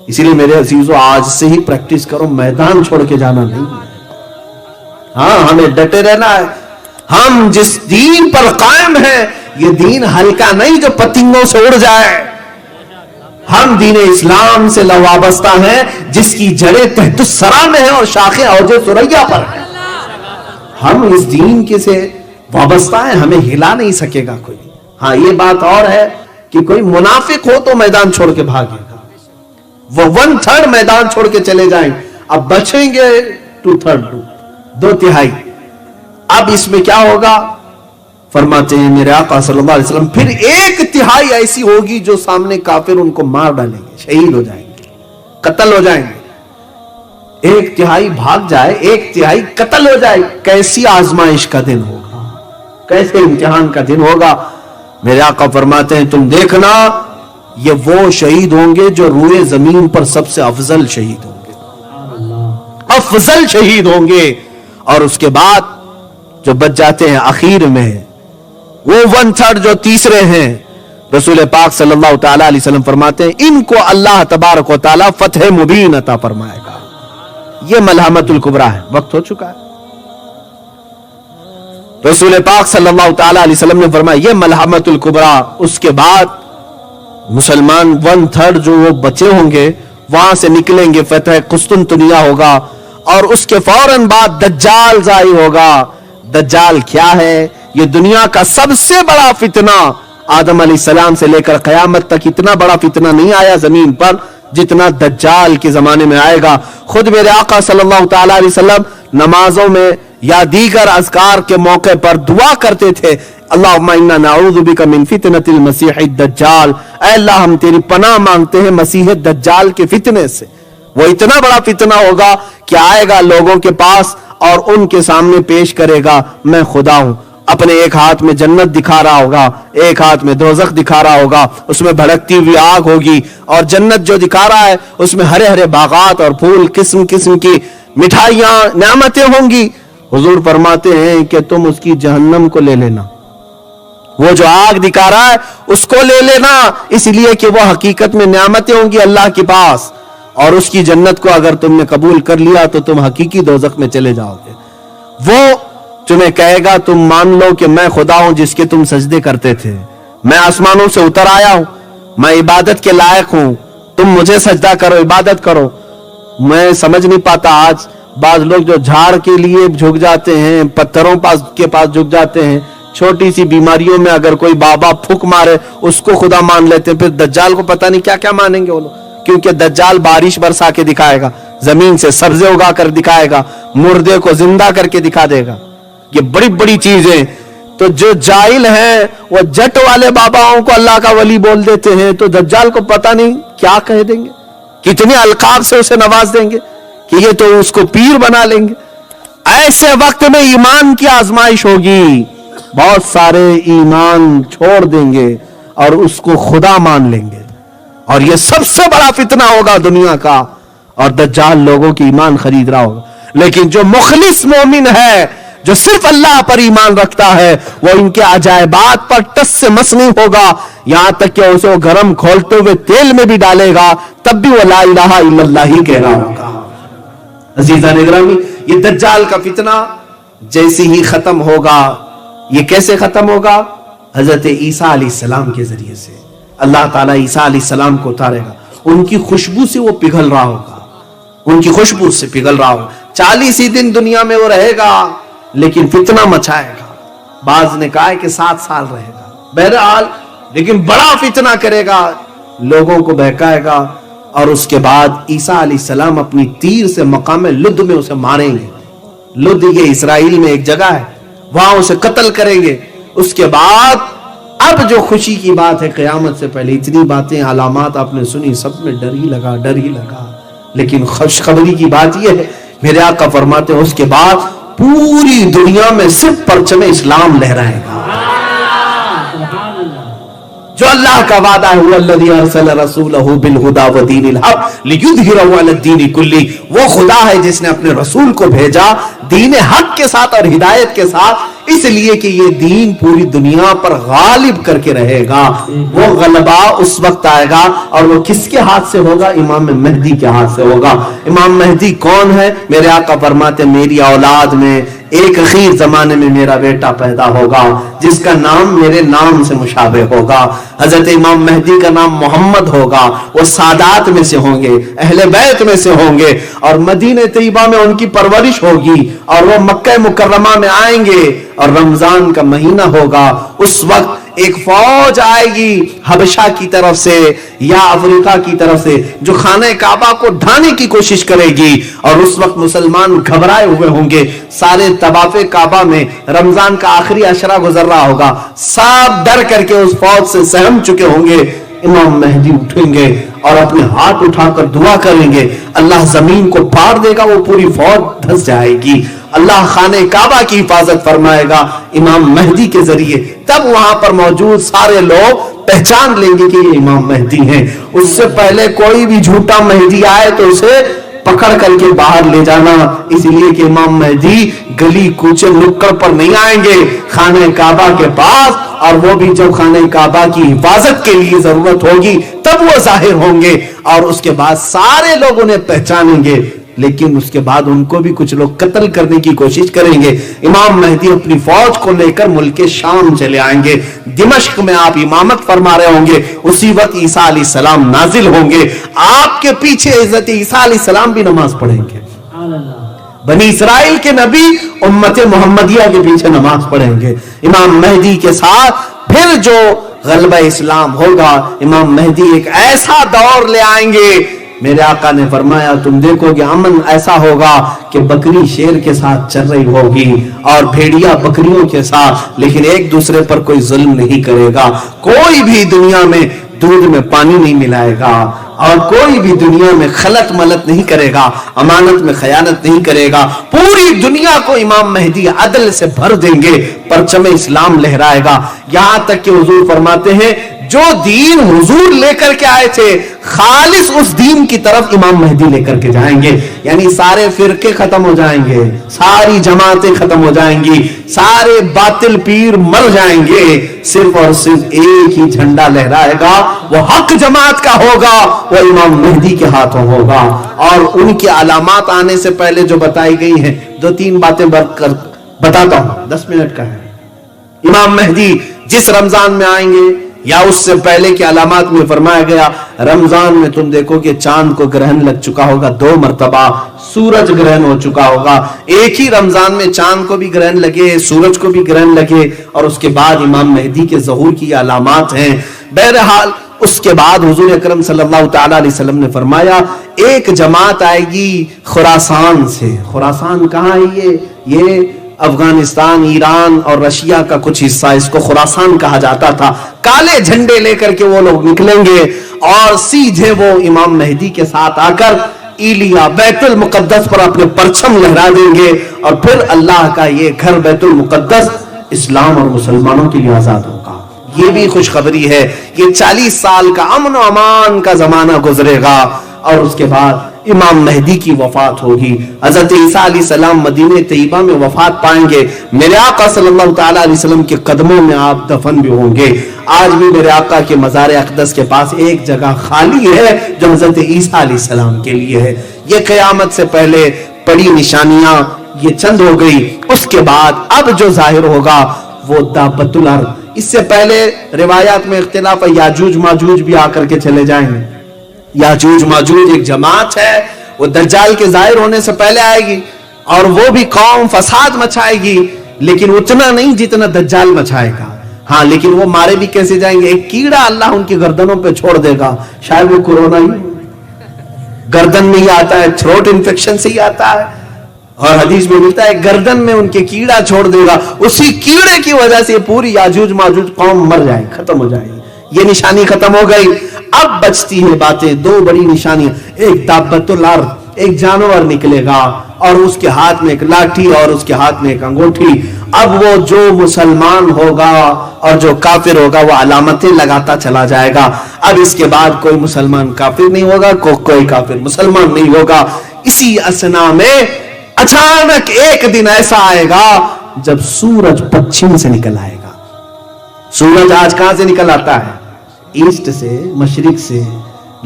اسی لیے میرے عزیزو آج سے ہی پریکٹس کرو, میدان چھوڑ کے جانا نہیں ہے. ہاں ہمیں ڈٹے رہنا ہے. ہم جس دین پر قائم ہیں یہ دین ہلکا نہیں جو پتنگوں سے اڑ جائے. ہم دین اسلام سے وابستہ ہیں جس کی جڑیں تحت الثری میں ہیں اور شاخیں اوج ثریا پر ہیں. ہم اس دین کے سے وابستہ ہیں, ہمیں ہلا نہیں سکے گا کوئی. ہاں یہ بات اور ہے کہ کوئی منافق ہو تو میدان چھوڑ کے بھاگے گا, وہ 1/3 میدان چھوڑ کے چلے جائیں. اب بچیں گے 2/3 2/3. اب اس میں کیا ہوگا فرماتے ہیں میرے آقا صلی اللہ علیہ وسلم پھر 1/3 ایسی ہوگی جو سامنے کافر ان کو مار ڈالیں گے, شہید ہو جائیں گے, قتل ہو جائیں گے. 1/3 بھاگ جائے, 1/3 قتل ہو جائے. کیسی آزمائش کا دن ہوگا, کیسے امتحان کا دن ہوگا. میرے آقا فرماتے ہیں تم دیکھنا یہ وہ شہید ہوں گے جو روئے زمین پر سب سے افضل شہید ہوں گے, افضل شہید ہوں گے. اور اس کے بعد جو بچ جاتے ہیں اخیر میں وہ 1/3 جو تیسرے ہیں, رسول پاک صلی اللہ تعالی علیہ وسلم فرماتے ہیں ان کو اللہ تبارک و تعالی فتح مبین عطا فرمائے گا. یہ ملحمۃ الکبریٰ ہے. وقت ہو چکا ہے. رسول پاک صلی اللہ تعالی علیہ وسلم نے فرمایا یہ ملحمۃ الکبریٰ. اس کے بعد مسلمان 1/3 جو وہ بچے ہوں گے وہاں سے نکلیں گے, فتح قسطنطنیہ ہوگا اور اس کے فوراً بعد دجال ظاہر ہوگا. دجال کیا ہے؟ یہ دنیا کا سب سے بڑا فتنہ. آدم علیہ السلام سے لے کر قیامت تک اتنا بڑا فتنہ نہیں آیا زمین پر جتنا دجال کے زمانے میں آئے گا. خود میرے آقا صلی اللہ تعالی علیہ وسلم نمازوں میں یا دیگر اذکار کے موقع پر دعا کرتے تھے اللہم انا نعوذ بک من فتنۃ المسیح الدجال. اے اللہ ہم تیری پناہ مانگتے ہیں مسیح دجال کے فتنے سے. وہ اتنا بڑا فتنہ ہوگا کہ آئے گا لوگوں کے پاس اور ان کے سامنے پیش کرے گا میں خدا ہوں. اپنے ایک ہاتھ میں جنت دکھا رہا ہوگا, ایک ہاتھ میں دوزخ دکھا رہا ہوگا, اس میں بھڑکتی ہوئی آگ ہوگی اور جنت جو دکھا رہا ہے اس میں ہرے ہرے باغات اور پھول, قسم قسم کی مٹھائیاں, نعمتیں ہوں گی. حضور فرماتے ہیں کہ تم اس کی جہنم کو لے لینا, وہ جو آگ دکھا رہا ہے اس کو لے لینا, اس لیے کہ وہ حقیقت میں نعمتیں ہوں گی اللہ کے پاس, اور اس کی جنت کو اگر تم نے قبول کر لیا تو تم حقیقی دوزخ میں چلے جاؤ گے. وہ تمہیں کہے گا تم مان لو کہ میں خدا ہوں جس کے تم سجدے کرتے تھے, میں آسمانوں سے اتر آیا ہوں, میں عبادت کے لائق ہوں, تم مجھے سجدہ کرو, عبادت کرو. میں سمجھ نہیں پاتا آج بعض لوگ جو جھاڑ کے لیے جھک جاتے ہیں, پتھروں کے پاس جھک جاتے ہیں, چھوٹی سی بیماریوں میں اگر کوئی بابا پھک مارے اس کو خدا مان لیتے ہیں, پھر دجال کو پتہ نہیں کیا کیا مانیں گے وہ لوگ, کیونکہ دجال بارش برسا کے دکھائے گا, زمین سے سبزے اگا کر دکھائے گا, مردے کو زندہ کر کے دکھا دے گا. یہ بڑی بڑی چیزیں. تو جو جاہل ہیں وہ جٹ والے باباؤں کو اللہ کا ولی بول دیتے ہیں, تو دجال کو پتہ نہیں کیا کہہ دیں گے, کتنے القاب سے اسے نواز دیں گے کہ یہ تو اس کو پیر بنا لیں گے. ایسے وقت میں ایمان کی آزمائش ہوگی, بہت سارے ایمان چھوڑ دیں گے اور اس کو خدا مان لیں گے, اور یہ سب سے بڑا فتنہ ہوگا دنیا کا, اور دجال لوگوں کی ایمان خرید رہا ہوگا. لیکن جو مخلص مومن ہے, جو صرف اللہ پر ایمان رکھتا ہے, وہ ان کے عجائبات پر ٹس سے مس نہیں ہوگا, یہاں تک کہ اسے وہ گرم کھولتے ہوئے تیل میں بھی ڈالے گا تب بھی وہ لا الہ الا اللہ ہی کہہ رہا ہوگا. عزیزان اکرامی, یہ دجال کا فتنہ جیسے ہی ختم ہوگا, یہ کیسے ختم ہوگا؟ حضرت عیسیٰ علیہ السلام کے ذریعے سے. اللہ تعالیٰ عیسیٰ علیہ السلام کو اتارے گا, ان کی خوشبو سے وہ پگھل رہا ہوگا, ان کی خوشبو سے پگھل رہا ہوگا. 40 ہی دن دنیا میں وہ رہے گا, لیکن فتنہ مچائے گا. بعض نے کہا ہے کہ 7 سال رہے گا. بہرحال لیکن بڑا فتنہ کرے گا, لوگوں کو بہکائے گا, اور اس کے بعد عیسیٰ علیہ السلام اپنی تیر سے مقام لد میں اسے ماریں گے. لد یہ اسرائیل میں ایک جگہ ہے, وہاں اسے قتل کریں گے. اس کے بعد اب جو خوشی کی بات ہے, قیامت سے پہلے اتنی باتیں علامات آپ نے سنی, سب میں ڈر ہی لگا. لیکن خوشخبری کی بات یہ ہے, میرے آقا فرماتے ہیں اس کے بعد پوری دنیا میں صرف پرچم اسلام لہرائے گا. جو اللہ کا وعدہ ہے, والذی ارسل رسولہ بالہدی ودین الحق لیظہرہ علی الدین کلہ, وہ خدا ہے جس نے اپنے رسول کو بھیجا دین حق کے ساتھ اور ہدایت کے ساتھ, اس لیے کہ یہ دین پوری دنیا پر غالب کر کے رہے گا. وہ غلبہ اس وقت آئے گا, اور وہ کس کے ہاتھ سے ہوگا؟ امام مہدی کے ہاتھ سے ہوگا. امام مہدی کون ہے؟ میرے آقا فرماتے میری اولاد میں ایک اخیر زمانے میں میرا بیٹا پیدا ہوگا جس کا نام میرے نام سے مشابہ ہوگا. حضرت امام مہدی کا نام محمد ہوگا. وہ سادات میں سے ہوں گے, اہل بیت میں سے ہوں گے, اور مدینہ طیبہ میں ان کی پرورش ہوگی, اور وہ مکہ مکرمہ میں آئیں گے, اور رمضان کا مہینہ ہوگا. اس وقت ایک فوج آئے گی حبشہ کی طرف سے یا افریقہ کی طرف سے, جو خانہ کعبہ کو ڈھانے کی کوشش کرے گی, اور اس وقت مسلمان گھبرائے ہوئے ہوں گے. سارے طواف کعبہ میں رمضان کا آخری عشرہ گزر رہا ہوگا, سب ڈر کر کے اس فوج سے سہم چکے ہوں گے. امام مہدی اٹھیں گے اور اپنے ہاتھ اٹھا کر دعا کریں گے, اللہ زمین کو پھاڑ دے گا, وہ پوری فوج دھس جائے گی. اللہ خانہ کعبہ کی حفاظت فرمائے گا امام مہدی کے ذریعے. تب وہاں پر موجود سارے لوگ پہچان لیں گے کہ یہ امام مہدی ہیں. اس سے پہلے کوئی بھی جھوٹا مہدی آئے تو اسے پکڑ کر کے باہر لے جانا, اس لیے کہ امام مہدی گلی کوچے نکڑ پر نہیں آئیں گے, خانہ کعبہ کے پاس, اور وہ بھی جب خانہ کعبہ کی حفاظت کے لیے ضرورت ہوگی تب وہ ظاہر ہوں گے, اور اس کے بعد سارے لوگ انہیں پہچانیں گے. لیکن اس کے بعد ان کو بھی کچھ لوگ قتل کرنے کی کوشش کریں گے. امام مہدی اپنی فوج کو لے کر ملک شام چلے آئیں گے. دمشق میں آپ امامت فرما رہے ہوں گے, اسی وقت عیسیٰ علیہ السلام نازل ہوں گے. آپ کے پیچھے حضرت عیسیٰ علیہ السلام بھی نماز پڑھیں گے. بنی اسرائیل کے نبی امت محمدیہ کے پیچھے نماز پڑھیں گے. امام مہدی کے ساتھ پھر جو غلبہ اسلام ہوگا, امام مہدی ایک ایسا دور لے آئیں گے. میرے آقا نے فرمایا تم دیکھو گے امن ایسا ہوگا کہ بکری شیر کے ساتھ چل رہی ہوگی اور بھیڑیا بکریوں کے ساتھ, لیکن ایک دوسرے پر کوئی ظلم نہیں کرے گا. کوئی بھی دنیا میں دودھ میں پانی نہیں ملائے گا, اور کوئی بھی دنیا میں خلط ملط نہیں کرے گا, امانت میں خیانت نہیں کرے گا. پوری دنیا کو امام مہدی عدل سے بھر دیں گے, پرچم اسلام لہرائے گا. یہاں تک کہ حضور فرماتے ہیں جو دین حضور لے کر کے آئے تھے خالص اس دین کی طرف امام مہدی لے کر کے جائیں گے. یعنی سارے فرقے ختم ہو جائیں گے, ساری جماعتیں ختم ہو جائیں گی, سارے باطل پیر مر جائیں گے. صرف اور صرف ایک ہی جھنڈا لہرائے گا, وہ حق جماعت کا ہوگا, وہ امام مہدی کے ہاتھوں ہوگا. اور ان کی علامات آنے سے پہلے جو بتائی گئی ہیں, 2-3 باتیں بتاتا ہوں, 10 منٹ کا ہے. امام مہدی جس رمضان میں آئیں گے یا اس سے پہلے کی علامات میں فرمایا گیا, رمضان میں تم دیکھو کہ چاند کو گرہن لگ چکا ہوگا 2 مرتبہ, سورج گرہن ہو چکا ہوگا. ایک ہی رمضان میں چاند کو بھی گرہن لگے, سورج کو بھی گرہن لگے, اور اس کے بعد امام مہدی کے ظہور کی علامات ہیں. بہرحال اس کے بعد حضور اکرم صلی اللہ تعالی علیہ وسلم نے فرمایا ایک جماعت آئے گی خراسان سے. خراسان کہاں ہے؟ یہ افغانستان, ایران اور رشیا کا کچھ حصہ, اس کو خراسان کہا جاتا تھا. کالے جھنڈے لے کر کے وہ لوگ نکلیں گے اور سیدھے وہ امام مہدی کے ساتھ آ کر ایلیا بیت المقدس پر اپنے پرچم لہرا دیں گے, اور پھر اللہ کا یہ گھر بیت المقدس اسلام اور مسلمانوں کے لیے آزاد ہوگا. یہ بھی خوشخبری ہے. یہ 40 سال کا امن و امان کا زمانہ گزرے گا, اور اس کے بعد امام مہدی کی وفات ہوگی. حضرت عیسیٰ علیہ السلام مدینہ طیبہ میں وفات پائیں گے. میرے آقا صلی اللہ تعالی علیہ وسلم کے قدموں میں آپ دفن بھی ہوں گے. آج بھی میرے آقا کے مزار اقدس کے پاس ایک جگہ خالی ہے جو حضرت عیسیٰ علیہ السلام کے لیے ہے. یہ قیامت سے پہلے پڑی نشانیاں یہ چند ہو گئی. اس کے بعد اب جو ظاہر ہوگا وہ دابت الارض. اس سے پہلے روایات میں اختلاف ہے, یاجوج ماجوج بھی آ کر کے چلے جائیں گے. یاجوج ماجوج ایک جماعت ہے, وہ دجال کے ظاہر ہونے سے پہلے آئے گی. اور وہ بھی قوم فساد مچائے گی لیکن اتنا نہیں جتنا دجال مچائے گا. ہاں لیکن وہ مارے بھی کیسے جائیں گے؟ ایک کیڑا اللہ ان کی گردنوں پہ چھوڑ دے گا. شاید وہ کورونا ہی گردن میں ہی آتا ہے, تھروٹ انفیکشن سے ہی آتا ہے, اور حدیث میں ملتا ہے گردن میں ان کے کیڑا چھوڑ دے گا. اسی کیڑے کی وجہ سے پوری یاجوج ماجوج قوم مر جائے, ختم ہو جائے گی. یہ نشانی ختم ہو گئی. اب بچتی ہیں باتیں, دو بڑی نشانیاں. ایک دابۃ الارض, ایک جانور نکلے گا اور اس کے ہاتھ میں ایک لاٹھی اور اس کے ہاتھ میں ایک انگوٹھی. اب وہ جو مسلمان ہوگا اور جو کافر ہوگا وہ علامتیں لگاتا چلا جائے گا. اب اس کے بعد کوئی مسلمان کافر نہیں ہوگا, کوئی کافر مسلمان نہیں ہوگا. اسی اسنا میں اچانک ایک دن ایسا آئے گا جب سورج پچھم سے نکل آئے گا. سورج آج کہاں سے نکل آتا ہے؟ ایسٹ سے, مشرق سے,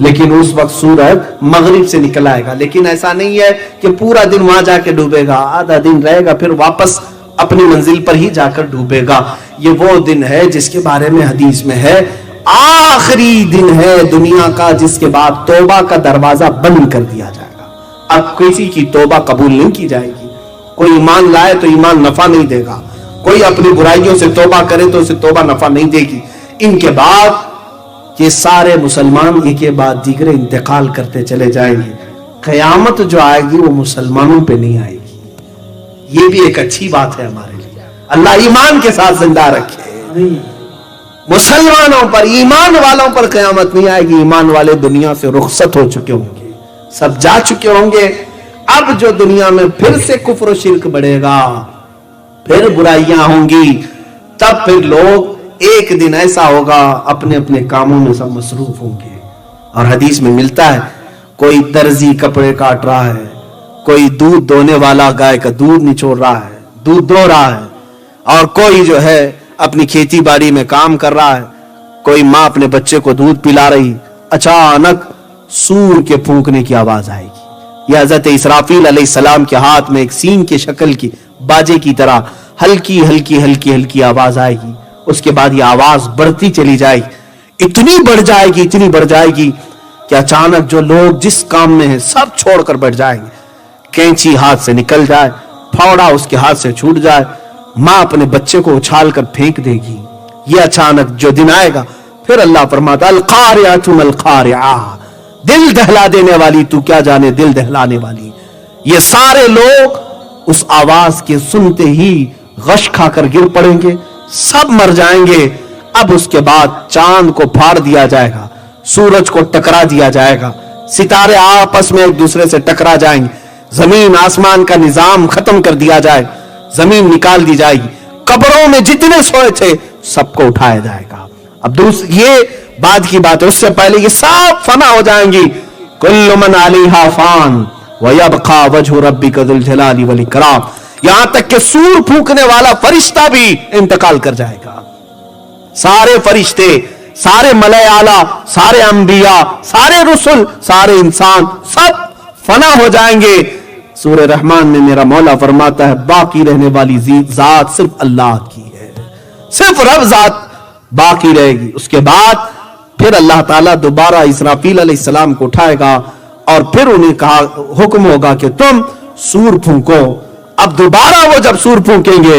لیکن اس وقت سورج مغرب سے نکل آئے گا. لیکن ایسا نہیں ہے کہ پورا دن وہاں جا کے ڈوبے گا, آدھا دن رہے گا پھر واپس اپنی منزل پر ہی جا کر ڈوبے گا. یہ وہ دن ہے جس کے بارے میں حدیث میں ہے آخری دن ہے دنیا کا جس کے بعد توبہ کا دروازہ بند کر دیا جائے گا. اب کسی کی توبہ قبول نہیں کی جائے گی. کوئی ایمان لائے تو ایمان نفع نہیں دے گا, کوئی اپنی برائیوں سے توبہ کرے تو اسے توبہ نفع نہیں دے گی. ان کے بعد یہ سارے مسلمان ایک کے بعد دیگر انتقال کرتے چلے جائیں گے. قیامت جو آئے گی وہ مسلمانوں پہ نہیں آئے گی. یہ بھی ایک اچھی بات ہے ہمارے لیے. اللہ ایمان کے ساتھ زندہ رکھے. مسلمانوں پر, ایمان والوں پر قیامت نہیں آئے گی. ایمان والے دنیا سے رخصت ہو چکے ہوں گے, سب جا چکے ہوں گے. اب جو دنیا میں پھر سے کفر و شرک بڑھے گا, پھر برائیاں ہوں گی, تب پھر لوگ ایک دن ایسا ہوگا اپنے اپنے کاموں میں سب مصروف ہوں گے. اور حدیث میں ملتا ہے کوئی درزی کپڑے کاٹ رہا ہے, کوئی دودھ دونے والا گائے کا دودھ نچوڑ رہا ہے, دودھ دو رہا ہے, اور کوئی جو ہے اپنی کھیتی باڑی میں کام کر رہا ہے, کوئی ماں اپنے بچے کو دودھ پلا رہی. اچانک سور کے پھونکنے کی آواز آئے گی. یہ حضرت اسرافیل علیہ السلام کے ہاتھ میں ایک سین کے شکل کی باجے کی طرح ہلکی ہلکی ہلکی ہلکی آواز آئے گی. اس کے بعد یہ آواز بڑھتی چلی جائے گی, اتنی بڑھ جائے گی, اتنی بڑھ جائے گی کہ اچانک جو لوگ جس کام میں ہیں سب چھوڑ کر بیٹھ جائیں گے. کینچی ہاتھ سے نکل جائے, پھاوڑا اس کے ہاتھ سے چھوٹ جائے, ماں اپنے بچے کو اچھال کر پھینک دے گی. یہ اچانک جو دن آئے گا, پھر اللہ فرماتا القاریۃ ما القاریہ, دل دہلا دینے والی, تو کیا جانے دل دہلانے والی. یہ سارے لوگ اس آواز کے سنتے ہی غش کھا کر گر پڑیں گے, سب مر جائیں گے. اب اس کے بعد چاند کو پھاڑ دیا جائے گا, سورج کو ٹکرا دیا جائے گا, ستارے آپس میں ایک دوسرے سے ٹکرا جائیں گے, زمین آسمان کا نظام ختم کر دیا جائے, زمین نکال دی جائے گی, قبروں میں جتنے سوئے تھے سب کو اٹھایا جائے گا. اب یہ بعد کی بات ہے, اس سے پہلے یہ سب فنا ہو جائیں گی. کل من علیہا فان ویبقى وجہ ربک ذو الجلال والاکرام. یہاں تک کہ سور پھونکنے والا فرشتہ بھی انتقال کر جائے گا. سارے فرشتے, سارے ملائے اعلیٰ, سارے انبیاء, سارے رسل, سارے انسان سب فنا ہو جائیں گے. سورہ رحمان میں میرا مولا فرماتا ہے باقی رہنے والی ذات صرف اللہ کی ہے, صرف رب ذات باقی رہے گی. اس کے بعد پھر اللہ تعالیٰ دوبارہ اسرافیل علیہ السلام کو اٹھائے گا اور پھر انہیں کہا, حکم ہوگا کہ تم سور پھونکو. اب دوبارہ وہ جب سور پھونکیں گے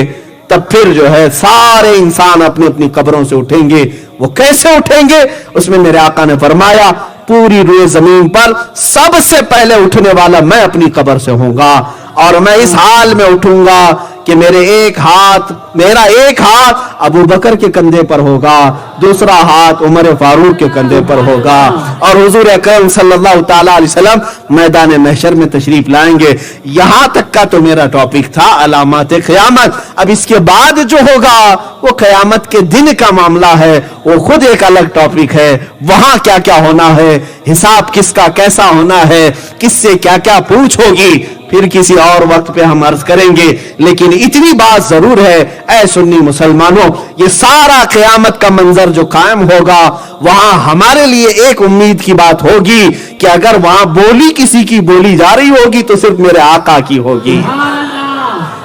تب پھر جو ہے سارے انسان اپنی اپنی قبروں سے اٹھیں گے. وہ کیسے اٹھیں گے؟ اس میں میرے آقا نے فرمایا پوری روئے زمین پر سب سے پہلے اٹھنے والا میں اپنی قبر سے ہوں گا, اور میں اس حال میں اٹھوں گا کہ میرا ایک ہاتھ ابو بکر کے کندھے پر ہوگا, دوسرا ہاتھ عمر فاروق کے کندھے پر ہوگا, اور حضور اکرم صلی اللہ تعالی علیہ وسلم میدان محشر میں تشریف لائیں گے. یہاں تک کا تو میرا ٹاپک تھا علامات قیامت. اب اس کے بعد جو ہوگا وہ قیامت کے دن کا معاملہ ہے, وہ خود ایک الگ ٹاپک ہے. وہاں کیا کیا ہونا ہے, حساب کس کا کیسا ہونا ہے, کس سے کیا کیا پوچھ ہوگی, پھر کسی اور وقت پہ ہم عرض کریں گے. لیکن اتنی بات ضرور ہے اے سنی مسلمانوں, یہ سارا قیامت کا منظر جو قائم ہوگا وہاں ہمارے لیے ایک امید کی بات ہوگی کہ اگر وہاں بولی کسی کی بولی جا رہی ہوگی تو صرف میرے آقا کی ہوگی.